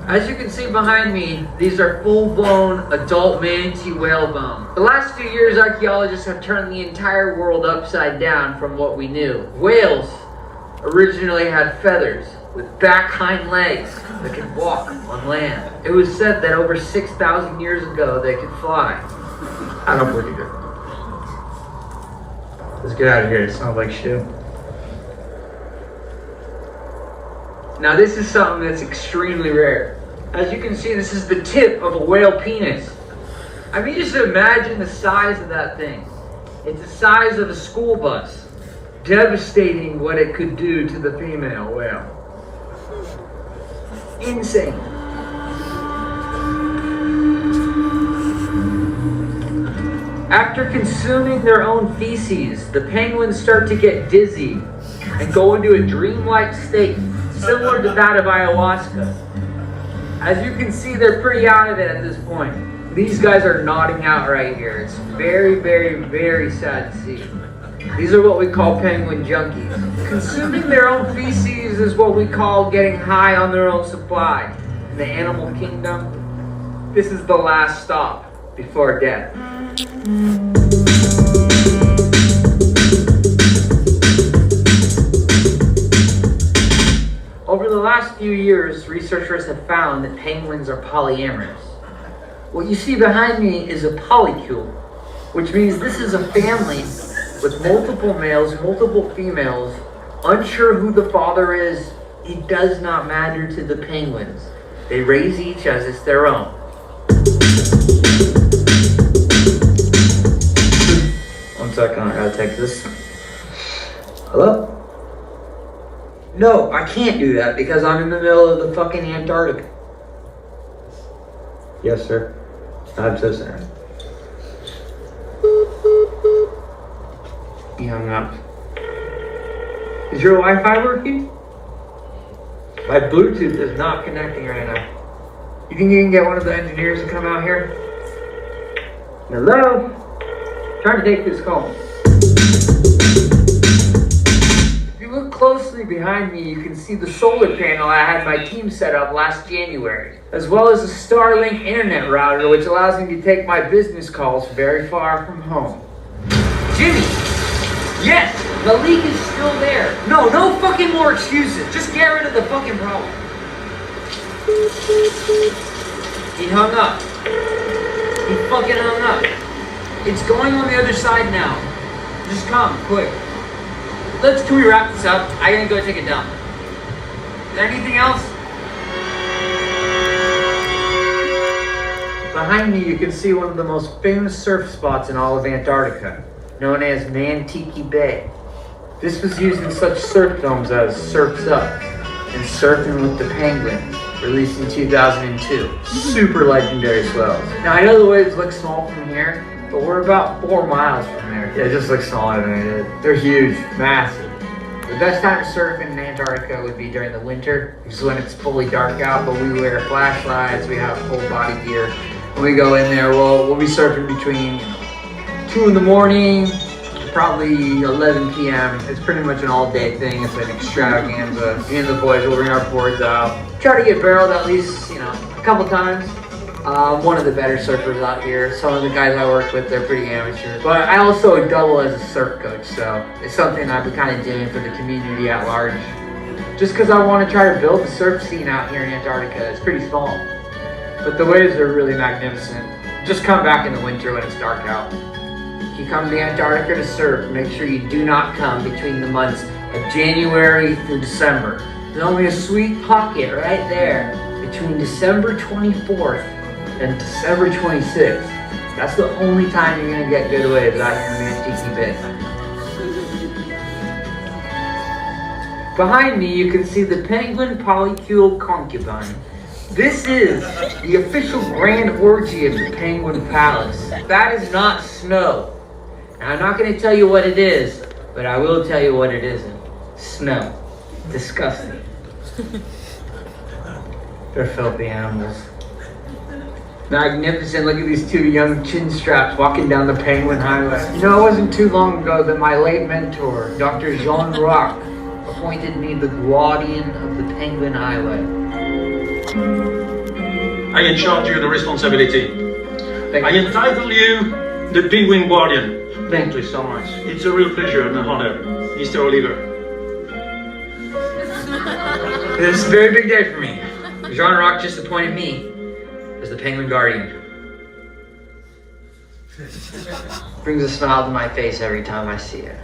As you can see behind me, these are full-blown adult manatee whale bones. The last few years, archaeologists have turned the entire world upside down from what we knew. Whales originally had feathers with back hind legs that could walk on land. It was said that over 6,000 years ago they could fly. I don't believe it. Let's get out of here. It sounds like shit. Now this is something that's extremely rare. As you can see, this is the tip of a whale penis. I mean, just imagine the size of that thing. It's the size of a school bus. Devastating what it could do to the female whale. Insane. After consuming their own feces, the penguins start to get dizzy and go into a dreamlike state, similar to that of ayahuasca. As you can see, they're pretty out of it at this point. These guys are nodding out right here. It's very, very, very sad to see. These are what we call penguin junkies. Consuming their own feces is what we call getting high on their own supply. In the animal kingdom, this is the last stop before death. Over the last few years, researchers have found that penguins are polyamorous. What you see behind me is a polycule, which means this is a family with multiple males, multiple females, unsure who the father is. It does not matter to the penguins. They raise each as it's their own. second, I gotta take this. Hello? No, I can't do that because I'm in the middle of the fucking Antarctica. Yes, sir. I'm so sorry. He hung up. Is your Wi-Fi working? My Bluetooth is not connecting right now. You think you can get one of the engineers to come out here? Hello? Trying to take this call. If you look closely behind me, you can see the solar panel I had my team set up last January, as well as a Starlink internet router, which allows me to take my business calls very far from home. Jimmy! Yes! The leak is still there. No fucking more excuses. Just get rid of the fucking problem. He hung up. He fucking hung up. It's going on the other side now. Just come, quick. Can we wrap this up? I gotta go take a dump. Is there anything else? Behind me, you can see one of the most famous surf spots in all of Antarctica, known as Manatee Bay. This was used in such surf films as Surf's Up and Surfing with the Penguins, released in 2002. Super legendary swells. Now I know the waves look small from here, but we're about 4 miles from there. Yeah, it just looks smaller than it is. They're huge, massive. The best time to surf in Antarctica would be during the winter, which is when it's fully dark out, but we wear flashlights, we have full body gear. When we go in there, we'll be surfing between 2 in the morning, probably 11 p.m. It's pretty much an all-day thing. It's an extravaganza. Me and the boys will bring our boards out. Try to get barreled at least, a couple times. One of the better surfers out here. Some of the guys I work with, they're pretty amateur. But I also double as a surf coach, so it's something I've been kind of doing for the community at large. Just because I want to try to build the surf scene out here in Antarctica. It's pretty small, but the waves are really magnificent. Just come back in the winter when it's dark out. If you come to Antarctica to surf, make sure you do not come between the months of January through December. There's only a sweet pocket right there between December 24th and December 26th. That's the only time you're gonna get good waves out here in Manatee Bay. Behind me, you can see the penguin polycule concubine. This is the official grand orgy of the Penguin Palace. That is not snow. And I'm not going to tell you what it is, but I will tell you what it isn't. Snow. Disgusting. They're filthy animals. Magnificent. Look at these 2 young chin straps walking down the Penguin Highway. It wasn't too long ago that my late mentor, Dr. Jean Rock, appointed me the guardian of the Penguin Highway. I charge you the responsibility. I entitle you the Penguin Guardian. Thank you so much. It's a real pleasure and an honor, Mr. Oliver. This is a very big day for me. Jean Rock just appointed me as the Penguin Guardian. Brings a smile to my face every time I see it.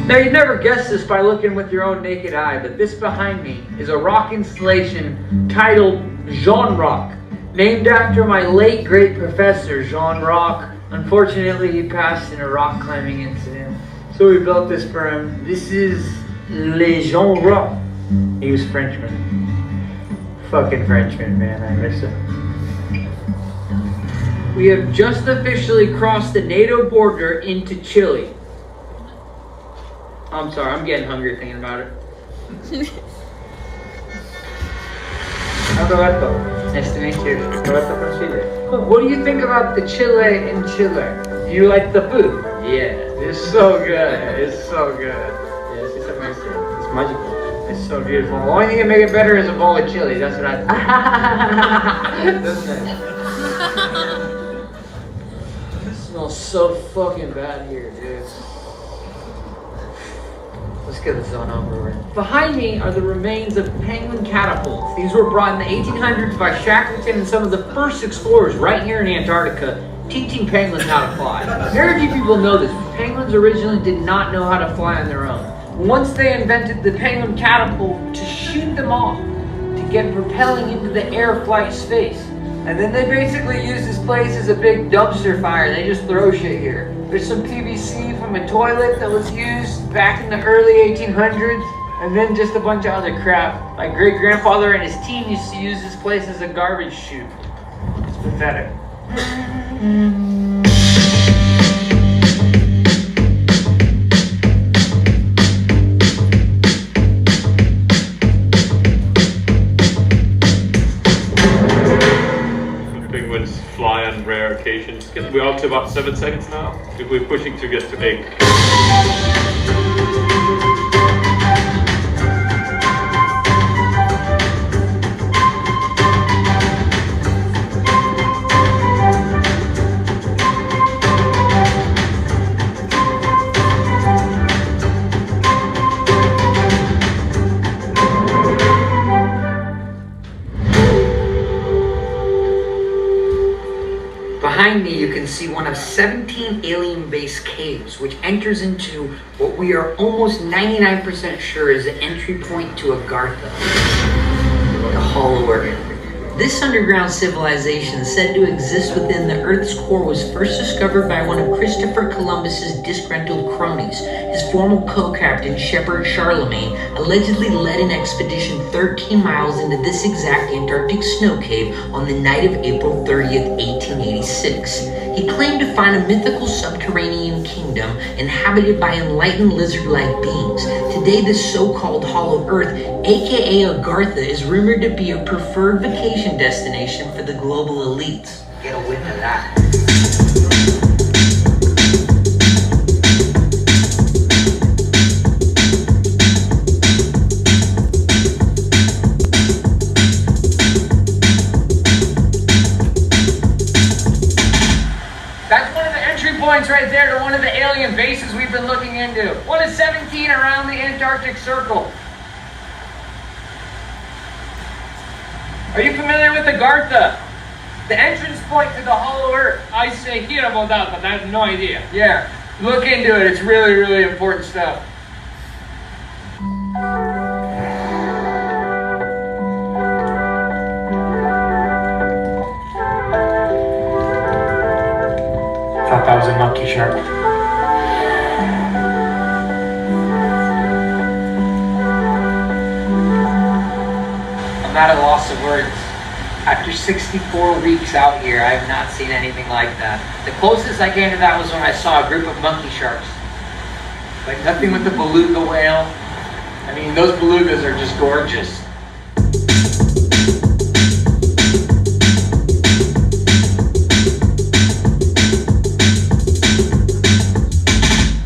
Now, you'd never guess this by looking with your own naked eye, but this behind me is a rock installation titled Jean Rock, named after my late great professor, Jean Rock. Unfortunately, he passed in a rock climbing incident, so we built this for him. This is Le Jean Rock. He was Frenchman. Fucking Frenchman, man, I miss him. We have just officially crossed the NATO border into Chile. I'm sorry, I'm getting hungry thinking about it. Roberto, nice to meet you. Roberto from Chile. What do you think about the Chile in Chile? Do you like the food? Yeah, it's so good. It's so good. Yes, it's amazing. It's magical. It's so beautiful. The only thing that make it better is a bowl of chili. That's what I think. Doesn't it? It smells so fucking bad here, dude. Let's get this on over with. Behind me are the remains of penguin catapults. These were brought in the 1800s by Shackleton and some of the first explorers right here in Antarctica, teaching penguins how to fly. Very few people know this. Penguins originally did not know how to fly on their own. Once they invented the penguin catapult to shoot them off, to get propelling into the air flight space. And then they basically use this place as a big dumpster fire. They just throw shit here. There's some PVC from a toilet that was used back in the early 1800s. And then just a bunch of other crap. My great-grandfather and his team used to use this place as a garbage chute. It's pathetic. Penguins fly on rare occasions. We're up to about 7 seconds now. We're pushing to get to 8. Behind me, you can see one of 17 alien-based caves, which enters into what we are almost 99% sure is the entry point to Agartha, the Hollow Earth. This underground civilization, said to exist within the Earth's core, was first discovered by one of Christopher Columbus's disgruntled cronies. His former co-captain, Shepard Charlemagne, allegedly led an expedition 13 miles into this exact Antarctic snow cave on the night of April 30th, 1886. He claimed to find a mythical subterranean kingdom inhabited by enlightened lizard-like beings. Today, this so-called Hollow Earth, aka Agartha, is rumored to be a preferred vacation destination for the global elites. Get a whiff of that. That's one of the entry points right there to one of the alien bases we've been looking into. One of 17 around the Antarctic Circle. Are you familiar with Agartha? The entrance point to the Hollow Earth. I say hear about that, but I have no idea. Yeah, look into it. It's really, really important stuff. Thought that was a monkey shark. I'm at a loss of words. After 64 weeks out here, I have not seen anything like that. The closest I came to that was when I saw a group of monkey sharks. But nothing with the beluga whale. I mean, those belugas are just gorgeous.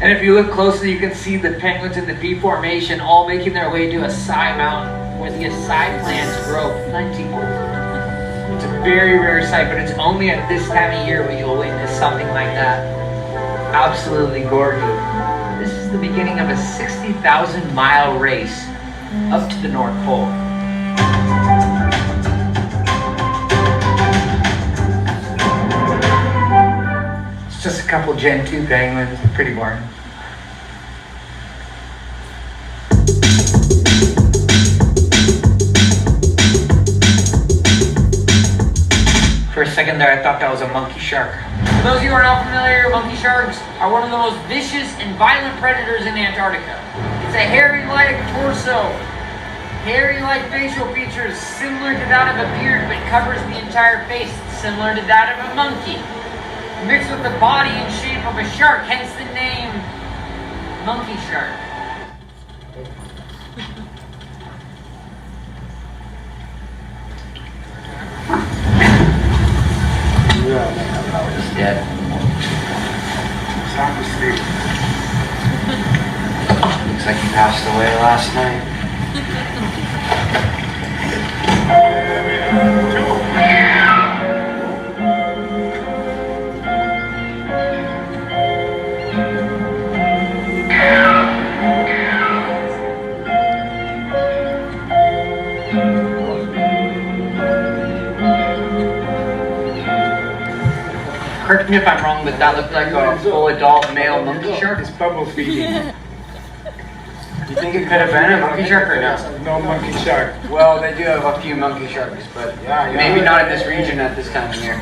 And if you look closely, you can see the penguins in the B formation all making their way to Acai Mountain, where the acai plants grow plentiful. It's a very rare sight, but it's only at this time of year where you'll witness something like that. Absolutely gorgeous. This is the beginning of a 60,000-mile race up to the North Pole. It's just a couple Gen 2 penguins. Pretty boring. For a second there, I thought that was a monkey shark. For those of you who are not familiar, monkey sharks are one of the most vicious and violent predators in Antarctica. It's a hairy-like torso, hairy-like facial features similar to that of a beard, but covers the entire face, similar to that of a monkey. Mixed with the body and shape of a shark, hence the name monkey shark. He's dead. Sound asleep. Looks like he passed away last night. Correct me if I'm wrong, but that looked like a full adult male monkey shark. It's bubble feeding. You think Think it could have been a monkey shark or no? No monkey shark. Well, they do have a few monkey sharks, but maybe not in this region at this time of year.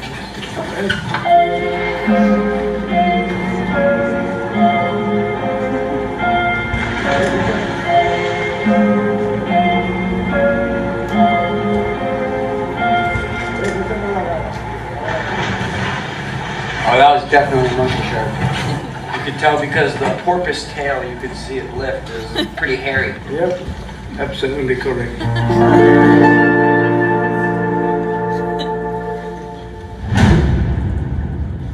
Oh, that was definitely a monkey shark. You could tell because the porpoise tail, you could see it lift. It was pretty hairy. Yep, absolutely correct.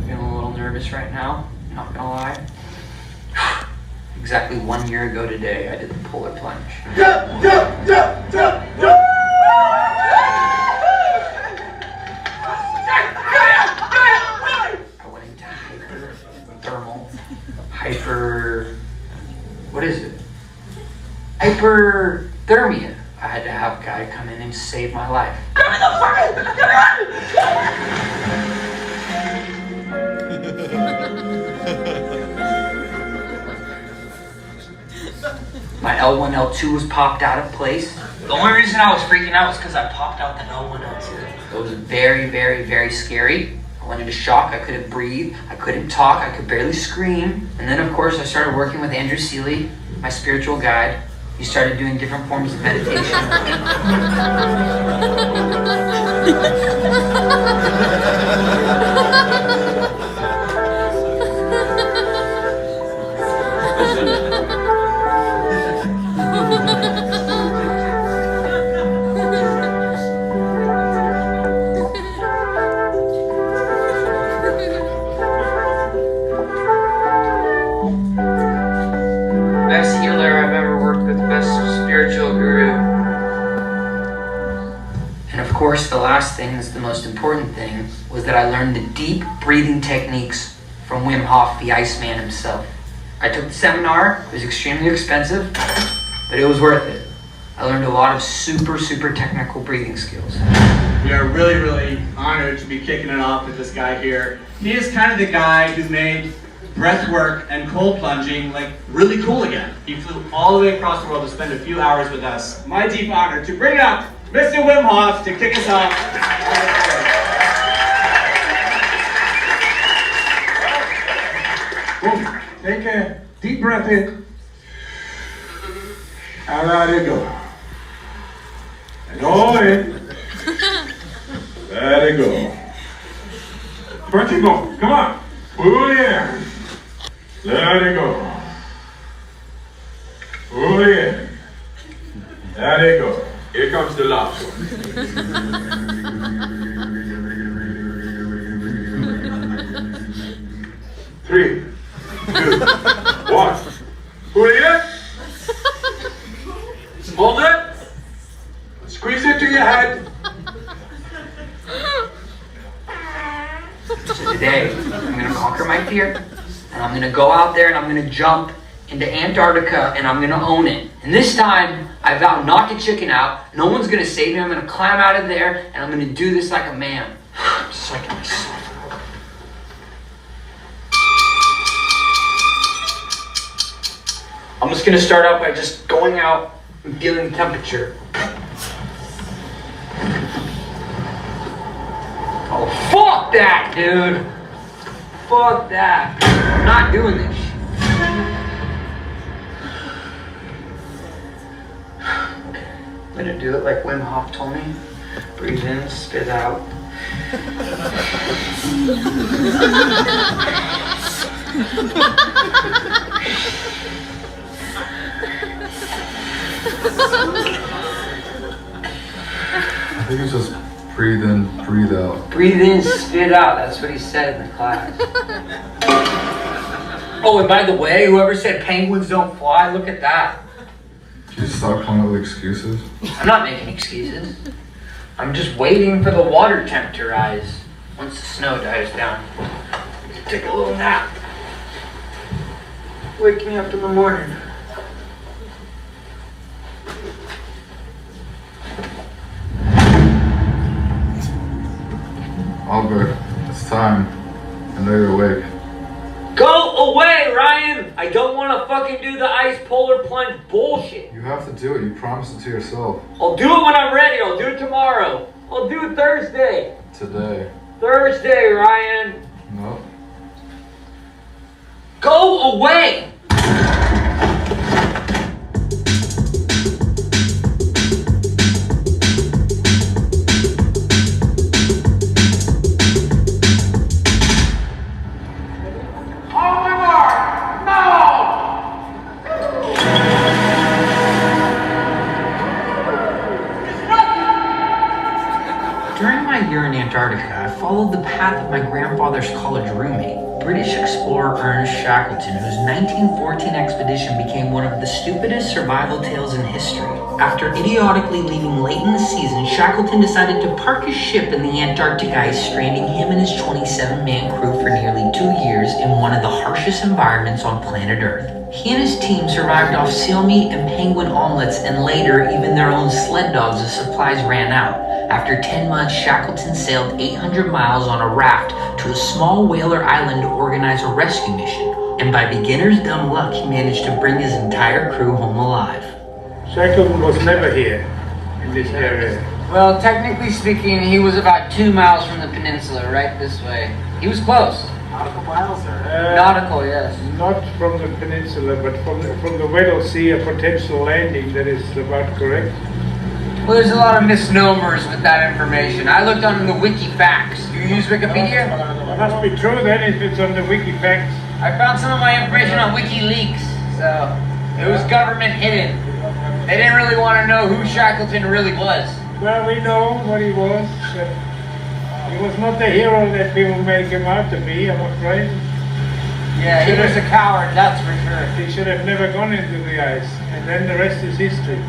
Feeling a little nervous right now, not gonna lie. Exactly 1 year ago today, I did the polar plunge. What is it? Hyperthermia. I had to have a guy come in and save my life. My L1, L2 was popped out of place. The only reason I was freaking out was because I popped out the L1, L2. It was very, very, very scary. I went into shock. I couldn't breathe. I couldn't talk. I could barely scream. And then, of course, I started working with Andrew Seeley, my spiritual guide. He started doing different forms of meditation. Best healer I've ever worked with, best spiritual guru. And of course, the last thing is the most important thing, was that I learned the deep breathing techniques from Wim Hof, the Iceman himself. I took the seminar. It was extremely expensive, but it was worth it. I learned a lot of super, super technical breathing skills. We are really, really honored to be kicking it off with this guy here. He is kind of the guy who made breath work and cold plunging like really cool again. He flew all the way across the world to spend a few hours with us. My deep honor to bring up Mr. Wim Hof to kick us off. Take a deep breath in. And let it go. And all in. Let it go. Punch it go. Come on. Pull it in. Let it go. Pull it in. Let it go. Here comes the last one. 3, 2, 1. Pull it in. Hold it. Squeeze it to your head. So today, I'm gonna conquer my fear, and I'm gonna go out there and I'm gonna jump into Antarctica and I'm gonna own it. And this time, I vow not to chicken out. No one's gonna save me. I'm gonna climb out of there and I'm gonna do this like a man. Psyching myself. I'm just gonna start out by just going out and feeling the temperature. Oh, fuck that, dude. Fuck that. I'm not doing this shit. I'm gonna do it like Wim Hof told me. Breathe in, spit out. I think it's just breathe in, breathe out. Breathe in, spit out. That's what he said in the class. Oh, and by the way, whoever said penguins don't fly, look at that. Can you stop coming up with excuses? I'm not making excuses. I'm just waiting for the water temp to rise. Once the snow dies down, take a little nap. Wake me up in the morning. Albert, it's time. I know you're awake. Go away, Ryan! I don't want to fucking do the ice polar plunge bullshit. You have to do it. You promised it to yourself. I'll do it when I'm ready. I'll do it tomorrow. I'll do it Thursday. Today. Thursday, Ryan. No. Go away! During my year in Antarctica, I followed the path of my grandfather's college roommate, British explorer Ernest Shackleton, whose 1914 expedition became one of the stupidest survival tales in history. After idiotically leaving late in the season, Shackleton decided to park his ship in the Antarctic ice, stranding him and his 27-man crew for nearly 2 years in one of the harshest environments on planet Earth. He and his team survived off seal meat and penguin omelets, and later even their own sled dogs as supplies ran out. After 10 months, Shackleton sailed 800 miles on a raft to a small whaler island to organize a rescue mission. And by beginner's dumb luck, he managed to bring his entire crew home alive. Shackleton was never here in this area. Well, technically speaking, he was about 2 miles from the peninsula, right this way. He was close. Nautical miles, or? Nautical, yes. Not from the peninsula, but from the Weddell Sea, a potential landing. That is about correct. Well, there's a lot of misnomers with that information. I looked on the Wikifacts. Do you use Wikipedia? It must be true then if it's on the Wikifacts. I found some of my information on WikiLeaks, so it was government hidden. They didn't really want to know who Shackleton really was. Well, we know what he was. He was not the hero that people make him out to be, I'm afraid. Yeah, he was a coward, that's for sure. He should have never gone into the ice, and then the rest is history.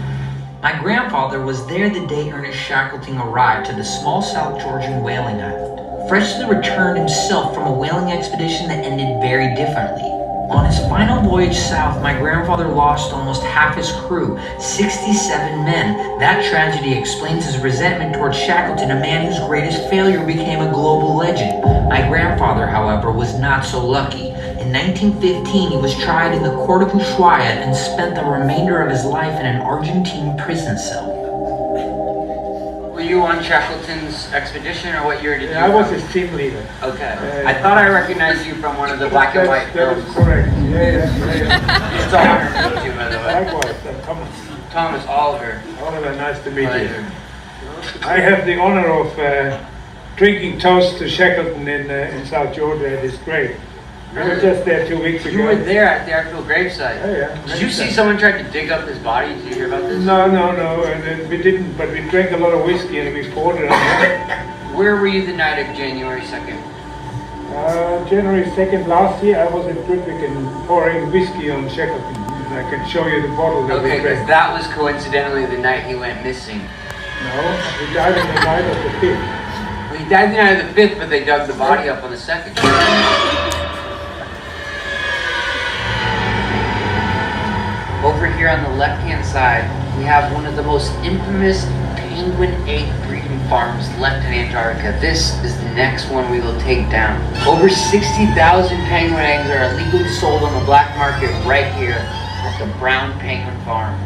My grandfather was there the day Ernest Shackleton arrived to the small South Georgian whaling island, freshly returned himself from a whaling expedition that ended very differently. On his final voyage south, my grandfather lost almost half his crew, 67 men. That tragedy explains his resentment towards Shackleton, a man whose greatest failure became a global legend. My grandfather, however, was not so lucky. In 1915, he was tried in the court of Ushuaia and spent the remainder of his life in an Argentine prison cell. Were you on Shackleton's expedition, or what year did you I was his team leader. Okay. I thought I recognized you from one of the black and white films. That's correct. Yeah. It's an honor to meet you, by the way. Likewise, I'm Thomas. Thomas Oliver. Oliver, nice to meet you. I have the honor of drinking toast to Shackleton in South Georgia. It is great. We were just there 2 weeks ago. You were there at the actual gravesite. Oh, yeah. Did you see someone try to dig up his body? Did you hear about this? No, and then we didn't, but we drank a lot of whiskey and we poured it on him. Where were you the night of January 2nd? January 2nd last year, I was in Britviken pouring whiskey on Shackleton. And I can show you the bottle that we Okay, because drank. that was coincidentally the night he went missing. No, he died on the night of the 5th. Well, he died the night of the 5th, but they dug the body up on the 2nd. Over here on the left-hand side, we have one of the most infamous penguin egg breeding farms left in Antarctica. This is the next one we will take down. Over 60,000 penguin eggs are illegally sold on the black market right here at the Brown Penguin Farm.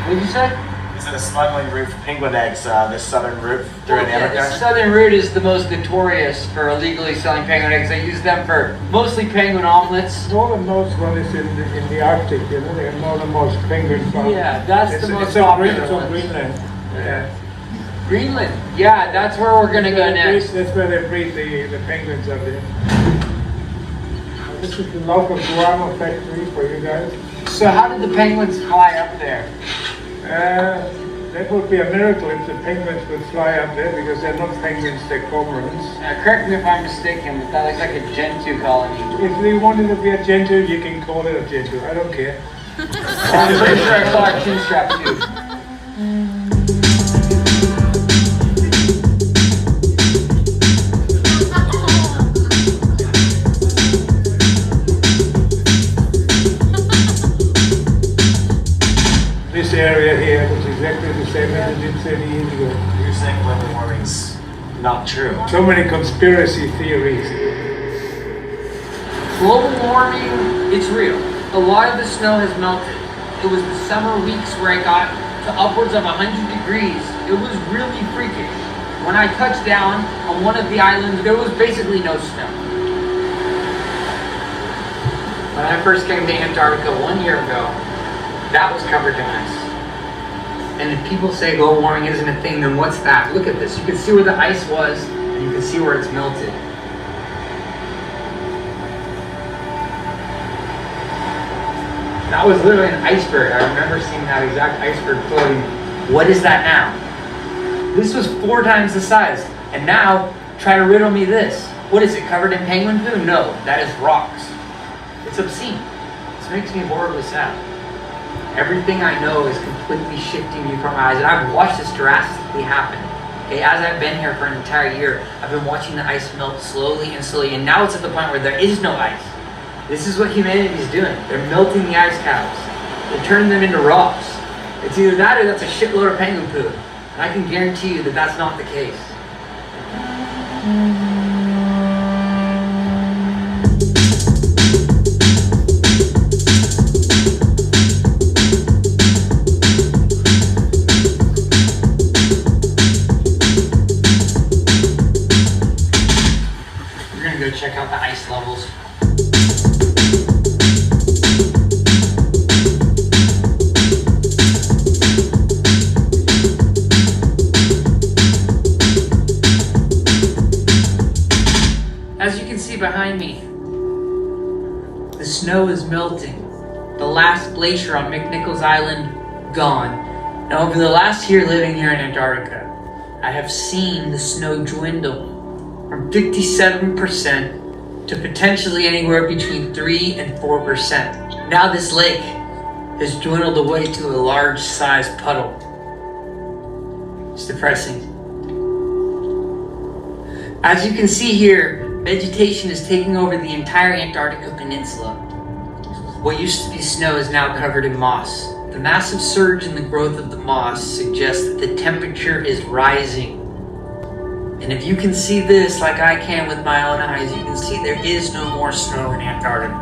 What did you say? Is it a smuggling route for penguin eggs, this southern route through Antarctica? The southern route is the most notorious for illegally selling penguin eggs. They use them for mostly penguin omelets. Northernmost one is in the Arctic, you know, the northernmost penguin farm. Yeah, that's the most it's on popular one. Greenland. Yeah. Greenland, yeah, that's where we're gonna go next. That's where they breed the penguins up there. This is the local guano factory for you guys. So how did the penguins fly up there? That would be a miracle if the penguins would fly up there, because they're not penguins, they're cormorants. Correct me if I'm mistaken, but that looks like a Gentoo colony. If they wanted to be a Gentoo, you can call it a Gentoo. I don't care. I'm pretty sure I saw a chin strap too. This area here was exactly the same as it did 30 years ago. You're saying global warming's Not true. So many conspiracy theories. Global warming, it's real. A lot of the snow has melted. It was the summer weeks where it got to upwards of 100 degrees. It was really freaking. When I touched down on one of the islands, there was basically no snow. When I first came to Antarctica 1 year ago, that was covered in ice. And if people say global warming isn't a thing, then what's that? Look at this. You can see where the ice was, and you can see where it's melted. That was literally an iceberg. I remember seeing that exact iceberg floating. What is that now? This was 4 times the size. And now, try to riddle me this. What is it, covered in penguin poo? No, that is rocks. It's obscene. This makes me horribly sad. Everything I know is completely shifting before my eyes, and I've watched this drastically happen. Okay, as I've been here for an entire year, I've been watching the ice melt slowly and slowly, and now it's at the point where there is no ice. This is what humanity is doing. They're melting the ice caps. They're turning them into rocks. It's either that or that's a shitload of penguin poo. And I can guarantee you that that's not the case. We're gonna go check out the ice levels. As you can see behind me, the snow is melting. The last glacier on McNichols Island, gone. Now over the last year living here in Antarctica, I have seen the snow dwindle from 57% to potentially anywhere between 3 and 4%. Now this lake has dwindled away to a large-sized puddle. It's depressing. As you can see here, vegetation is taking over the entire Antarctica Peninsula. What used to be snow is now covered in moss. The massive surge in the growth of the moss suggests that the temperature is rising. And if you can see this like I can with my own eyes, you can see there is no more snow in Antarctica.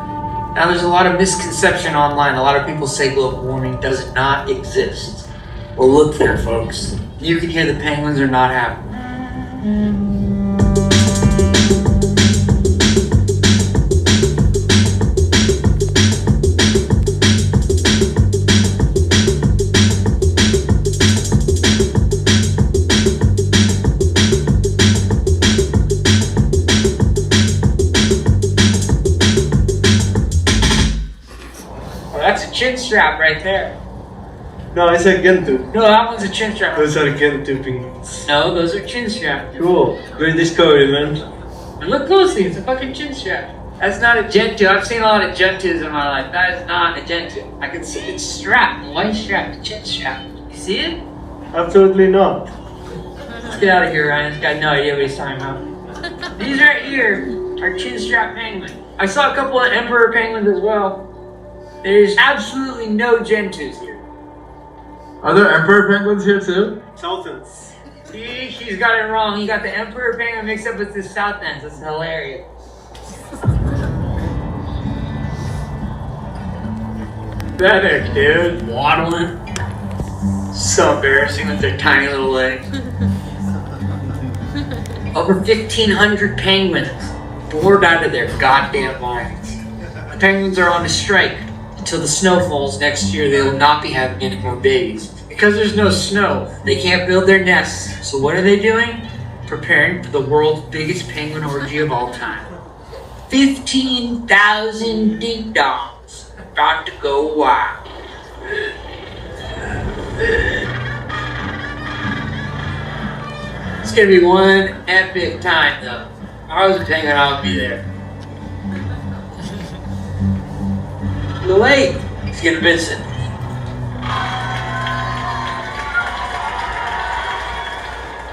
Now there's a lot of misconception online. A lot of people say global warming does not exist. Well, look there, folks. You can hear the penguins are not happy. That's a chin strap right there. No, it's a Gentoo. No, that one's a chin strap. Those are Gentoo penguins. No, those are chin straps. Cool. Great discovery, man. And look closely, it's a fucking chin strap. That's not a Gentoo. I've seen a lot of Gentoos in my life. That is not a Gentoo. I can see it's strapped, white strap, the chin strap. You see it? Absolutely not. Let's get out of here, Ryan. This guy has no idea what he's talking about. These right here are chin strap penguins. I saw a couple of emperor penguins as well. There's absolutely no Gentoos here. Are there emperor penguins here too? Sultans. See, she's got it wrong. He got the emperor penguin mixed up with the south ends. That's hilarious. Pathetic, dude. Waddling. So embarrassing with their tiny little legs. Over 1,500 penguins bored out of their goddamn minds. The penguins are on a strike. Until the snow falls next year, they will not be having any more babies. Because there's no snow, they can't build their nests. So what are they doing? Preparing for the world's biggest penguin orgy of all time. 15,000 ding-dongs about to go wild. It's gonna be one epic time though. If I was a penguin, I would be there. The lake is gonna visit.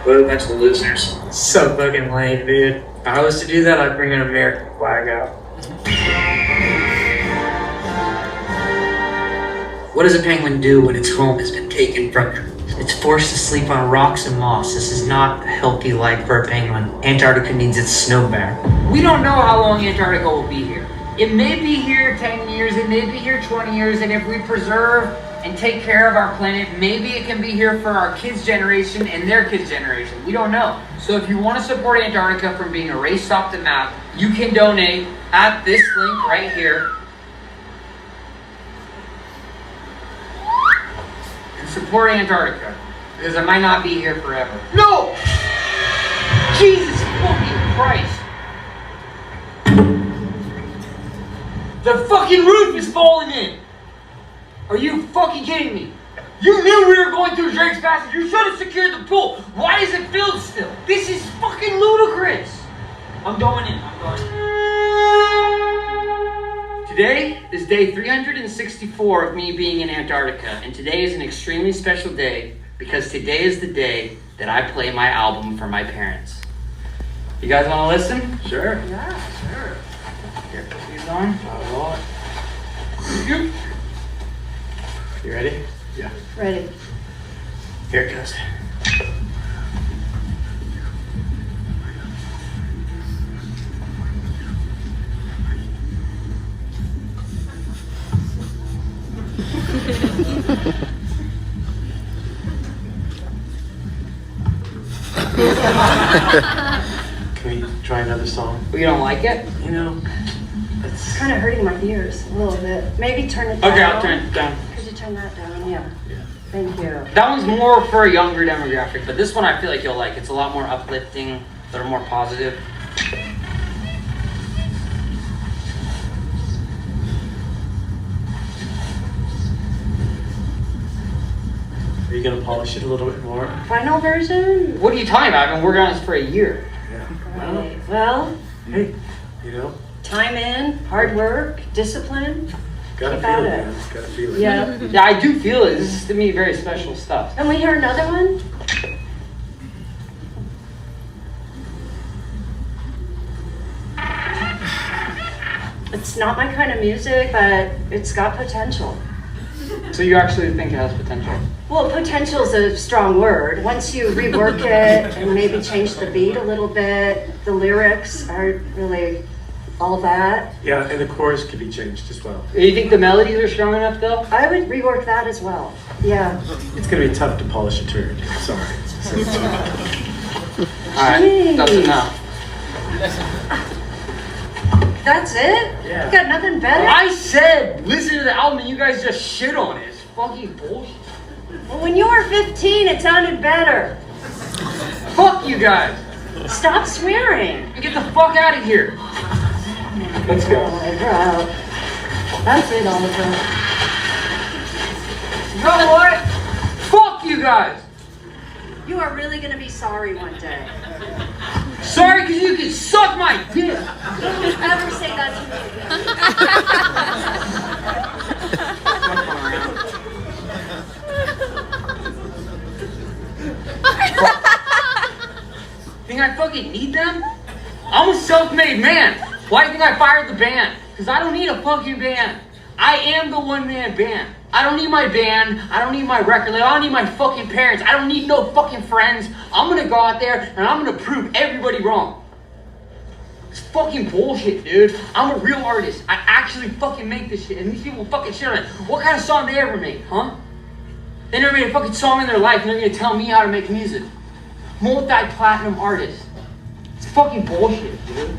What a bunch of losers. So fucking lame, dude. If I was to do that, I'd bring an American flag out. What does a penguin do when its home has been taken from them? It's forced to sleep on rocks and moss. This is not a healthy life for a penguin. Antarctica needs its snow back. We don't know how long Antarctica will be here. It may be here 10 years, it may be here 20 years, and if we preserve and take care of our planet, maybe it can be here for our kids' generation and their kids' generation. We don't know. So if you want to support Antarctica from being erased off the map, you can donate at this link right here. And support Antarctica, because it might not be here forever. No! Jesus fucking Christ! The fucking roof is falling in! Are you fucking kidding me? You knew we were going through Drake's Passage. You should have secured the pool. Why is it filled still? This is fucking ludicrous. I'm going in. Today is day 364 of me being in Antarctica, and today is an extremely special day because today is the day that I play my album for my parents. You guys want to listen? Sure. Yeah, sure. Here, put these on. All right. You ready? Yeah. Ready. Here it goes. Can we try another song? You don't like it? You know, It's kind of hurting my ears a little bit. Maybe turn it down. Okay, I'll turn it down. Could you turn that down? Yeah. Thank you. That one's more for a younger demographic, but this one I feel like you'll like. It's a lot more uplifting, a little more positive. Are you gonna polish it a little bit more? Final version? What are you talking about? I've been working on this for a year. Right. Well, Hey, you know, time in, hard work, discipline. gotta Keep feel at it, it. man. Gotta feel it. Yeah. Yeah, I do feel it. This is to me very special stuff. And we hear another one? It's not my kind of music, but it's got potential. So you actually think it has potential? Well, potential is a strong word. Once you rework it and maybe change the beat a little bit, the lyrics aren't really all that. Yeah, and the chorus could be changed as well. Do you think the melodies are strong enough though? I would rework that as well. Yeah. It's gonna be tough to polish a turd. Sorry. Alright, that's enough. That's it? Yeah. You got nothing better? I said listen to the album and you guys just shit on it. It's fucking bullshit. Well, when you were 15, it sounded better. Fuck you guys. Stop swearing. Get the fuck out of here. Let's go. We're out. That's it, Oliver. You know what? Fuck you guys. You are really gonna be sorry one day. Sorry because you can suck my dick. Don't ever say that to me Think I fucking need them? I'm a self-made man. Why do you think I fired the band? Because I don't need a fucking band. I am the one-man band. I don't need my band. I don't need my record label. I don't need my fucking parents. I don't need no fucking friends. I'm gonna go out there and I'm gonna prove everybody wrong. It's fucking bullshit, dude. I'm a real artist. I actually fucking make this shit. And these people fucking shit on it. What kind of song they ever made, huh? They never made a fucking song in their life and they're gonna tell me how to make music. Multi-platinum artist. It's fucking bullshit, dude.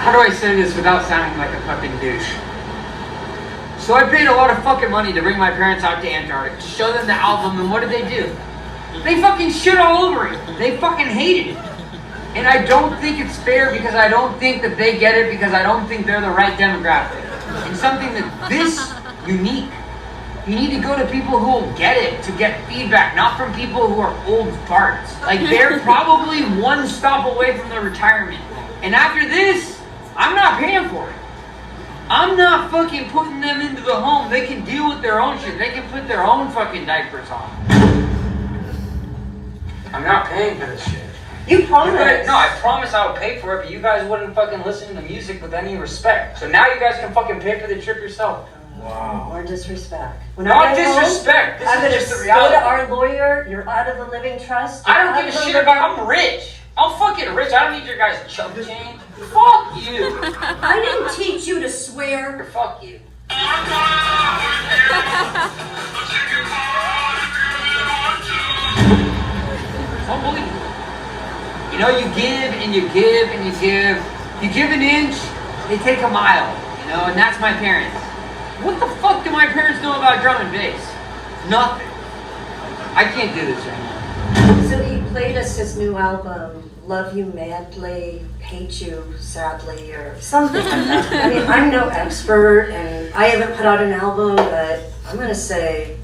How do I say this without sounding like a fucking douche? So I paid a lot of fucking money to bring my parents out to Antarctica to show them the album, and what did they do? They fucking shit all over it. They fucking hated it. And I don't think it's fair because I don't think that they get it because I don't think they're the right demographic. And something that this unique You need to go to people who will get it, to get feedback, not from people who are old farts. Like, they're probably one stop away from their retirement. And after this, I'm not paying for it. I'm not fucking putting them into the home. They can deal with their own shit. They can put their own fucking diapers on. I'm not paying for this shit. You promised. No, I promised I would pay for it, but you guys wouldn't fucking listen to the music with any respect. So now you guys can fucking pay for the trip yourself. Wow. More disrespect. When Not I get disrespect. Home, I'm This gonna is just the reality. go to our lawyer. You're out of the living trust. I don't give a shit about. I'm rich. I'm fucking rich. I don't need your guys' chump change. Fuck you. I didn't teach you to swear. Fuck you. Unbelievable. You know, you give and you give and you give. You give an inch, they take a mile. You know, and that's my parents. What the fuck do my parents know about drum and bass? Nothing. I can't do this right now. So he played us his new album, Love You Madly, Hate You Sadly, or something like that. I mean, I'm no expert, and I haven't put out an album, but I'm gonna say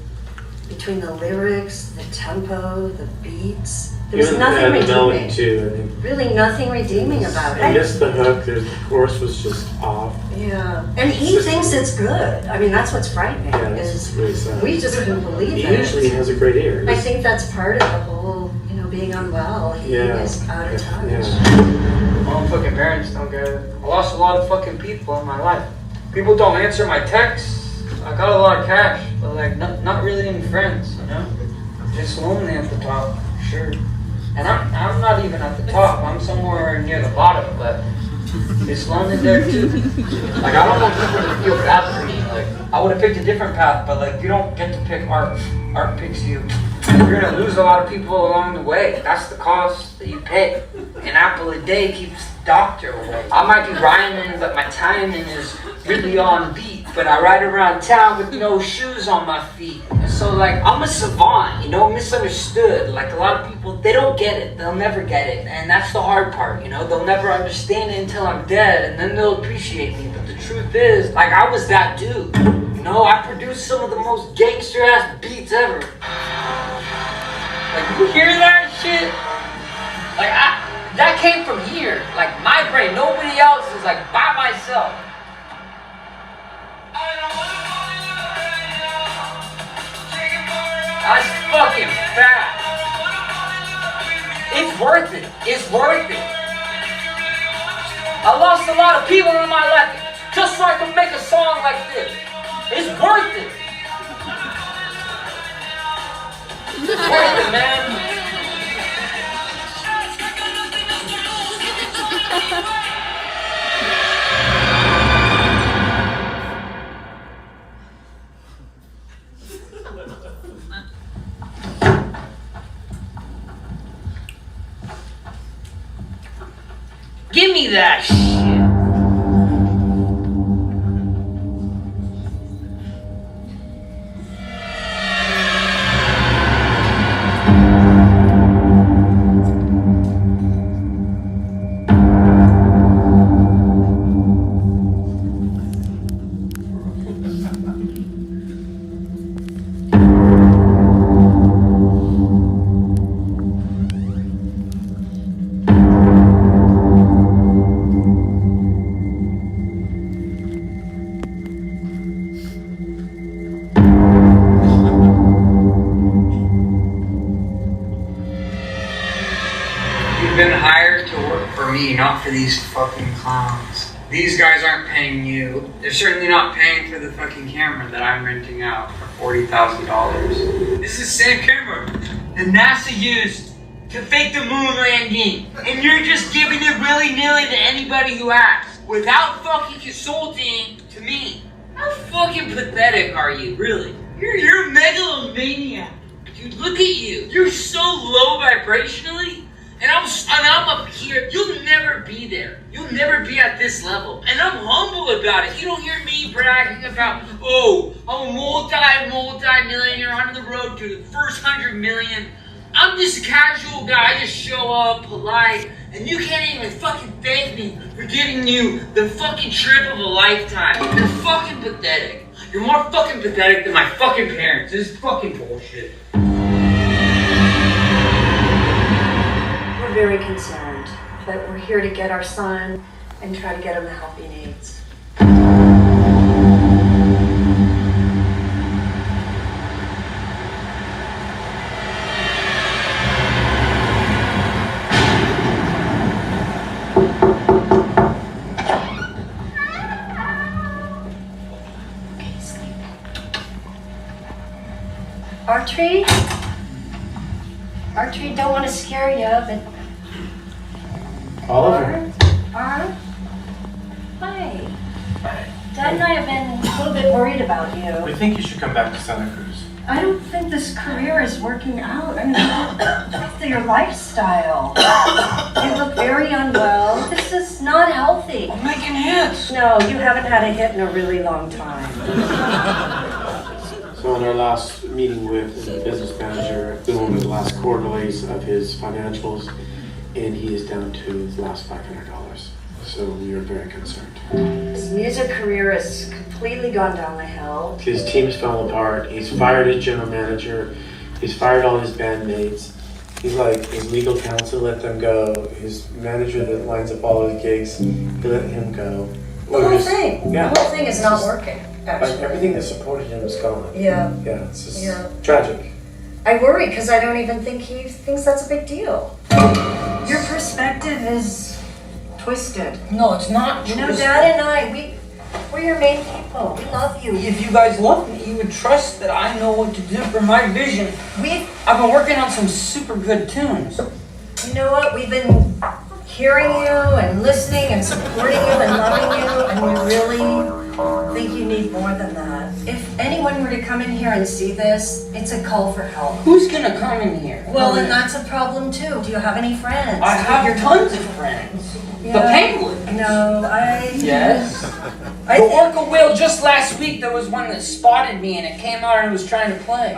between the lyrics, the tempo, the beats, there's nothing the melody redeeming. too, I think. Really nothing redeeming about it. I guess the hook, the chorus was just off. Yeah, and he thinks it's good. I mean, that's what's frightening. Yeah, that's is really sad. we just couldn't believe He it. usually has a great ear. I think that's part of the whole, being unwell. He is out of touch. My own fucking parents don't get it. I lost a lot of fucking people in my life. People don't answer my texts. I got a lot of cash, but like not really any friends, you know? Just lonely at the top, sure. And I'm not even at the top. I'm somewhere near the bottom, but it's lonely there too. Like, I don't want people to feel bad for me. Like, I would have picked a different path, but like, you don't get to pick art. Art picks you. You're gonna lose a lot of people along the way. That's the cost that you pay. An apple a day keeps the doctor away. I might be rhyming, but my timing is really on beat. But I ride around town with no shoes on my feet. And so like, I'm a savant, misunderstood. Like, a lot of people, they don't get it. They'll never get it. And that's the hard part, They'll never understand it until I'm dead, and then they'll appreciate me. But the truth is, like, I was that dude. I produced some of the most gangster-ass beats ever. Like, you hear that shit? Like, that came from here. Like, my brain. Nobody else is like by myself. That's fucking fat. It's worth it. It's worth it. I lost a lot of people in my life just so I could make a song like this. It's worth it. It's worth it, man. Give me that shit. Been hired to work for me, not for these fucking clowns. These guys aren't paying you. They're certainly not paying for the fucking camera that I'm renting out for $40,000. This is the same camera that NASA used to fake the moon landing, and you're just giving it willy-nilly to anybody who asks, without fucking consulting to me. How fucking pathetic are you, really? You're a megalomaniac. Dude, look at you. You're so low vibrationally. And I'm up here. You'll never be there. You'll never be at this level. And I'm humble about it. You don't hear me bragging about, oh, I'm a multi-millionaire on the road to the first 100 million. I'm just a casual guy. I just show up, polite, and you can't even fucking thank me for giving you the fucking trip of a lifetime. You're fucking pathetic. You're more fucking pathetic than my fucking parents. This is fucking bullshit. We're very concerned, but we're here to get our son and try to get him the help he needs. Archery, don't want to scare you, but... Oliver. Hi. Dad and I have been a little bit worried about you. We think you should come back to Santa Cruz. I don't think this career is working out. I mean, look at your lifestyle. You look very unwell. This is not healthy. I'm making hits. No, you haven't had a hit in a really long time. So in our last meeting with the business manager, we went over the last quarterlies of his financials, and he is down to his last $500. So we are very concerned. His music career has completely gone down the hill. His team's fell apart. He's fired his general manager. He's fired all his bandmates. He's like, his legal counsel let them go. His manager that lines up all his gigs, they let him go. The whole thing. Yeah. The whole thing is not working. Like everything that supported him is gone. Yeah. Yeah, it's just Yeah. tragic. I worry because I don't even think he thinks that's a big deal. Your perspective is twisted. No, it's not. You know, Dad and I, we're your main people. We love you. If you guys love me, you would trust that I know what to do for my vision. I've been working on some super good tunes. You know what? We've been hearing you and listening and supporting you and loving you, and we really think you need more than that. If anyone were to come in here and see this, it's a call for help. Who's gonna come in here? Well, then that's a problem too. Do you have any friends? I have tons of friends. Yeah. The Penguins. No, Yes. The Orca whale just last week, there was one that spotted me and it came out and it was trying to play.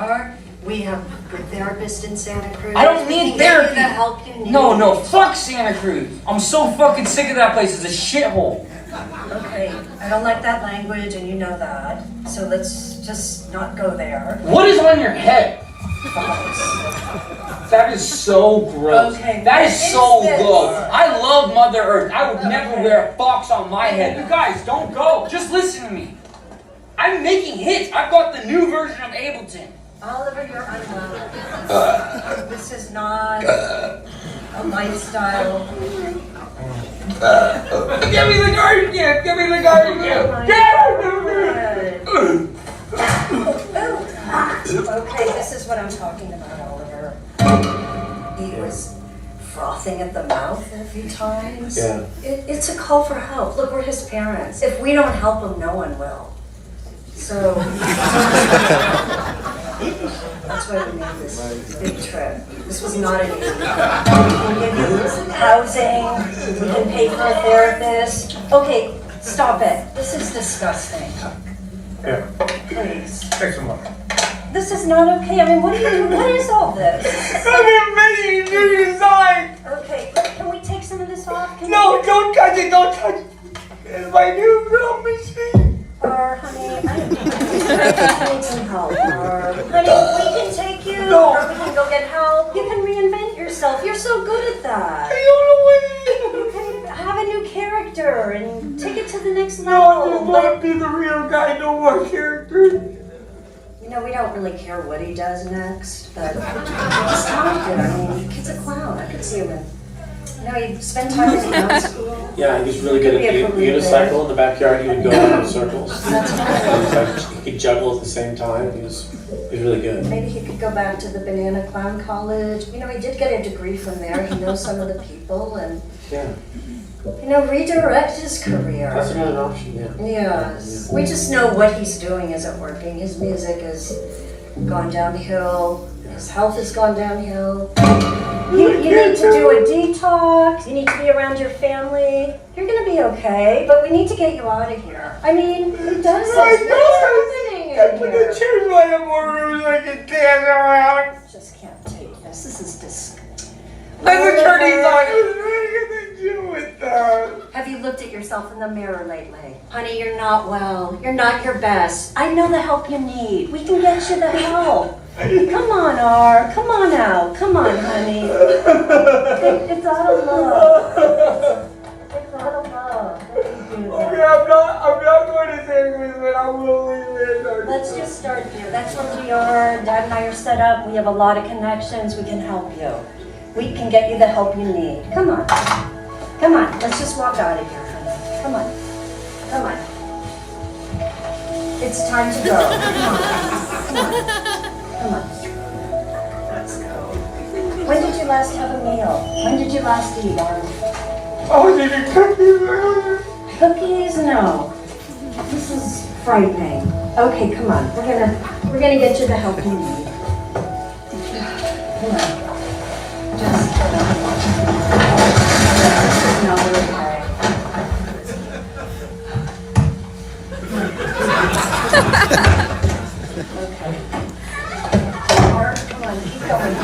We have good therapists in Santa Cruz. I don't We need can get you therapy. the help you need. No, fuck Santa Cruz. I'm so fucking sick of that place. It's a shithole. Okay, I don't like that language and you know that. So let's just not go there. What is on your head? That is so gross. Okay, that is so this? low. I love Mother Earth. I would never wear a fox on my head. You guys, don't go. Just listen to me. I'm making hits. I've got the new version of Ableton. Oliver, you're unwell. This is not a lifestyle. Give me the garden gift! Give me the garden gift! Okay, this is what I'm talking about, Oliver. He was frothing at the mouth a few times. Yeah. It's a call for help. Look, we're his parents. If we don't help him, no one will. So that's why we made this big trip. This was not an easy trip. We can give you housing, we can pay for a therapist. Okay, stop it. This is disgusting. Yeah. Please. Take some water. This is not okay. I mean, what are you doing? What is all this? I've been making new design! Okay, can we take some of this off? No, don't touch it, don't touch it! It's my new drum machine! Honey, I need some help. Honey, we can take you, No. or we can go get help. You can reinvent yourself. You're so good at that. I don't know what Okay, have a new character and take it to the next No, I level. just want to be the real guy, no more character. You know, we don't really care what he does next, but he's talented. I mean, the kid's a clown. I could see him in. You know, he'd spend time in dance school. Yeah, he was really good at the unicycle in the backyard. He would go around in circles. That's He could juggle at the same time. He was really good. Maybe he could go back to the Banana Clown College. You know, he did get a degree from there. He knows some of the people and, Yeah, you know, redirect his career. that's another option. Yeah. Yes. We just know what he's doing isn't working. His music has gone downhill. His health has gone downhill. You need to do a detox. You need to be around your family. You're going to be okay, but we need to get you out of here. I mean, who does this? What is happening in here? Chairs might have more rooms I can dance around. Just can't take this. This is disgusting. Then the church Have you looked at yourself in the mirror lately? Honey, you're not well. You're not your best. I know the help you need. We can get you the help. Come on, R. Come on out. Come on, honey. It's out of love. It's out of love. Okay, I'm not going to say this, but I will leave it. Let's just start here. That's where we are. Dad and I are set up. We have a lot of connections. We can help you. We can get you the help you need. Come on. Come on. Let's just walk out of here, honey. Come on. Come on. It's time to go. Come on. Come on. Come on. Let's go. When did you last have a meal? When did you last eat, Arn? I was eating cookies earlier. Cookies? No. This is frightening. Okay, come on. We're gonna get you the help you need. Come on. Just no, we're okay. Okay. Mark, come on, keep going.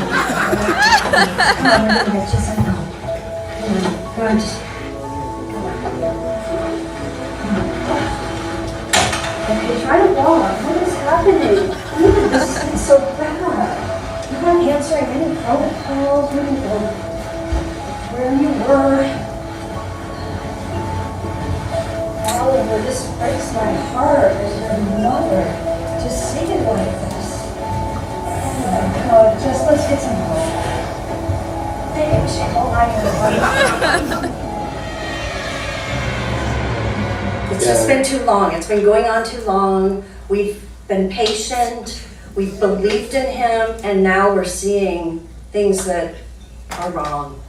Come on, we're gonna get you some help. Come on, just. Okay, try to walk. What is happening? This is so bad. You're not answering any phone calls. We don't know where you were. Oliver, this breaks my heart as your mother to see it like this. Oh my God, just let's get some help. Maybe we should go lie here. It's just been too long. It's been going on too long. We've been patient. We've believed in him, and now we're seeing things that are wrong.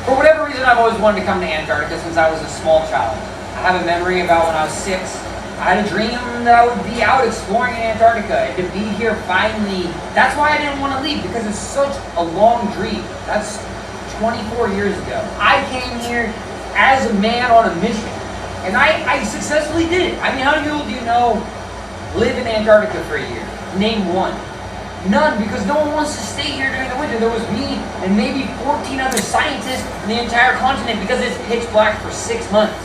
For whatever reason, I've always wanted to come to Antarctica since I was a small child. I have a memory about when I was 6. I had a dream that I would be out exploring in Antarctica and to be here finally. That's why I didn't want to leave, because it's such a long dream. That's 24 years ago. I came here as a man on a mission, and I successfully did it. I mean, how many people do you know live in Antarctica for a year? Name one. None, because no one wants to stay here during the winter. There was me and maybe 14 other scientists in the entire continent because it's pitch black for 6 months.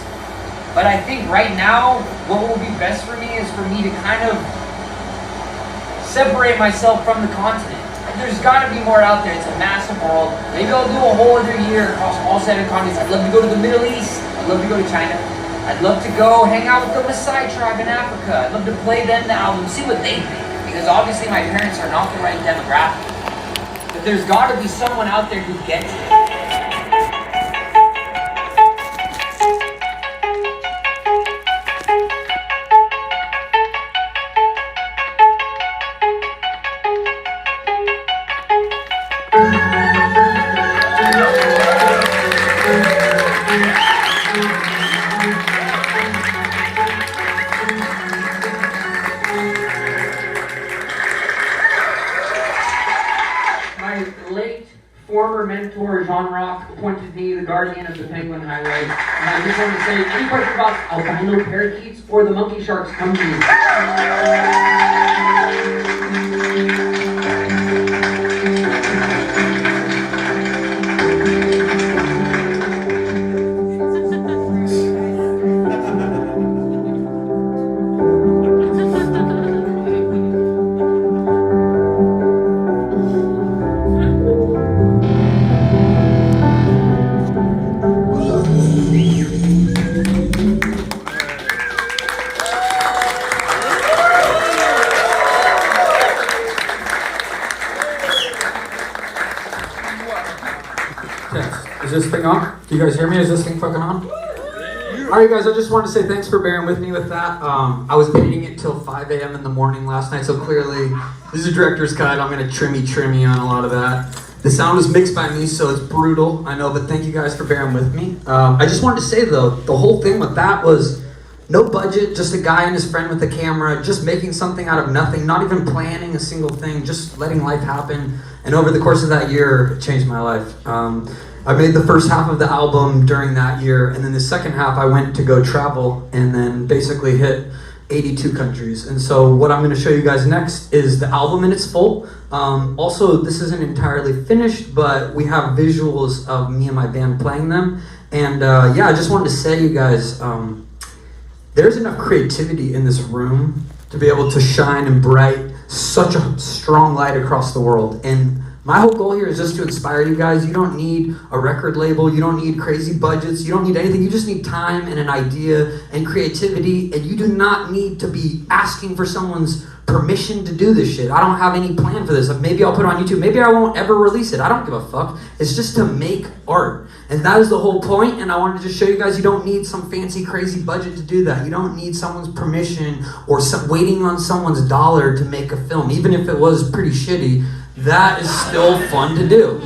But I think right now, what will be best for me is for me to kind of separate myself from the continent. There's got to be more out there. It's a massive world. Maybe I'll do a whole other year across all 7 continents. I'd love to go to the Middle East. I'd love to go to China. I'd love to go hang out with the Maasai tribe in Africa. I'd love to play them the album, see what they think. Because obviously my parents are not the right demographic. But there's got to be someone out there who gets it. Former mentor Jean Rock appointed me the guardian of the Penguin Highway. And I just want to say, any questions about albino parakeets or the monkey sharks, come to me. Is this thing on? Do you guys hear me? Is this thing fucking on? Alright guys, I just wanted to say thanks for bearing with me with that. I was editing it till 5 a.m. in the morning last night, so clearly this is a director's cut. I'm gonna trimmy on a lot of that. The sound was mixed by me, so it's brutal, I know, but thank you guys for bearing with me. I just wanted to say though, the whole thing with that was no budget, just a guy and his friend with a camera, just making something out of nothing, not even planning a single thing, just letting life happen. And over the course of that year, it changed my life. I made the first half of the album during that year, and then the second half I went to go travel and then basically hit 82 countries. And so what I'm going to show you guys next is the album in its full. Also, this isn't entirely finished, but we have visuals of me and my band playing them. And yeah, I just wanted to say to you guys, there's enough creativity in this room to be able to shine and bright such a strong light across the world. And my whole goal here is just to inspire you guys. You don't need a record label. You don't need crazy budgets. You don't need anything. You just need time and an idea and creativity. And you do not need to be asking for someone's permission to do this shit. I don't have any plan for this. Like, maybe I'll put it on YouTube. Maybe I won't ever release it. I don't give a fuck. It's just to make art. And that is the whole point. And I wanted to just show you guys you don't need some fancy, crazy budget to do that. You don't need someone's permission or waiting on someone's dollar to make a film. Even if it was pretty shitty, that is still fun to do.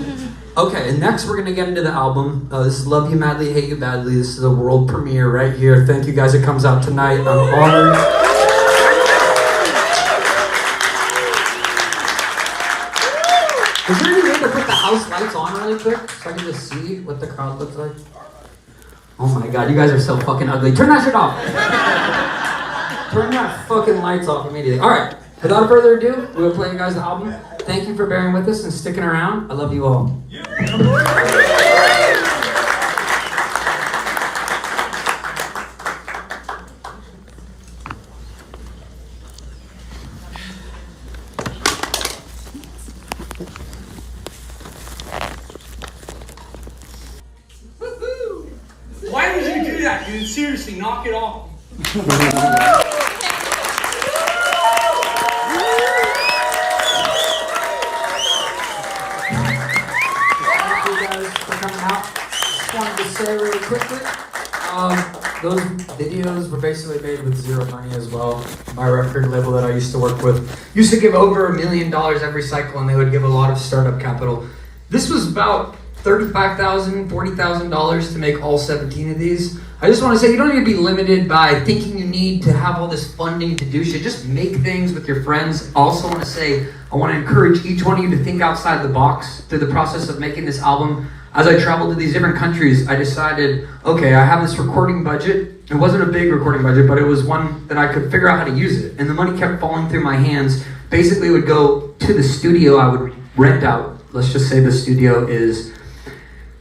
Okay, and next we're gonna get into the album. This is Love You Madly, Hate You Badly. This is a world premiere right here. Thank you guys, it comes out tonight. I'm honored. Is there any way to put the house lights on really quick so I can just see what the crowd looks like? Oh my god, you guys are so fucking ugly. Turn that shit off. Turn that fucking lights off immediately. Alright, without further ado, we'll play you guys the album. Thank you for bearing with us and sticking around. I love you all. Why would you do that, dude? Seriously, knock it off. Wanted to say really quickly, those videos were basically made with zero money as well. My record label that I used to work with used to give over $1 million every cycle, and they would give a lot of startup capital. This was about $35,000, $40,000 to make all 17 of these. I just want to say you don't need to be limited by thinking you need to have all this funding to do shit. Just make things with your friends. I also want to say I want to encourage each one of you to think outside the box through the process of making this album. As I traveled to these different countries, I decided, okay, I have this recording budget. It wasn't a big recording budget, but it was one that I could figure out how to use it. And the money kept falling through my hands. Basically, it would go to the studio I would rent out. Let's just say the studio is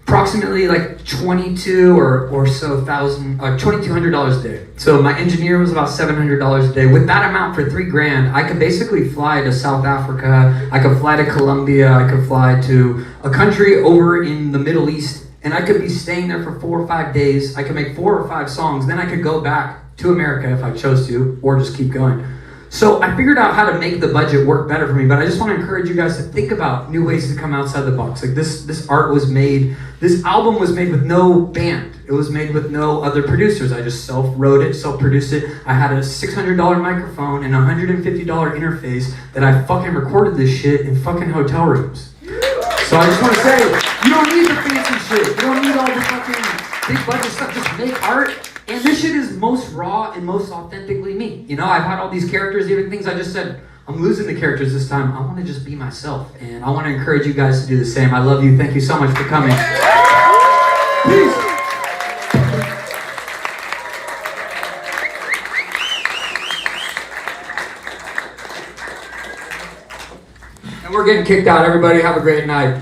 approximately like $2,200 a day. So my engineer was about $700 a day. With that amount for $3,000, I could basically fly to South Africa. I could fly to Colombia. I could fly to a country over in the Middle East, and I could be staying there for 4 or 5 days. I could make 4 or 5 songs. Then I could go back to America if I chose to, or just keep going. So I figured out how to make the budget work better for me, but I just want to encourage you guys to think about new ways to come outside the box. Like this art was made, this album was made with no band. It was made with no other producers. I just self-wrote it, self-produced it. I had a $600 microphone and a $150 interface that I fucking recorded this shit in fucking hotel rooms. So I just want to say, you don't need the fancy shit. You don't need all the fucking big budget stuff. Just make art. And this shit is most raw and most authentically me. You know, I've had all these characters, even things I just said, I'm losing the characters this time. I want to just be myself. And I want to encourage you guys to do the same. I love you. Thank you so much for coming. Peace. And we're getting kicked out. Everybody have a great night.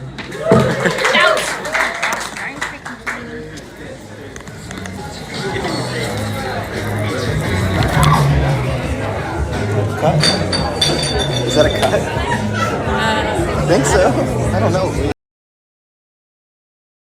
Is that a cut? I think so. I don't know.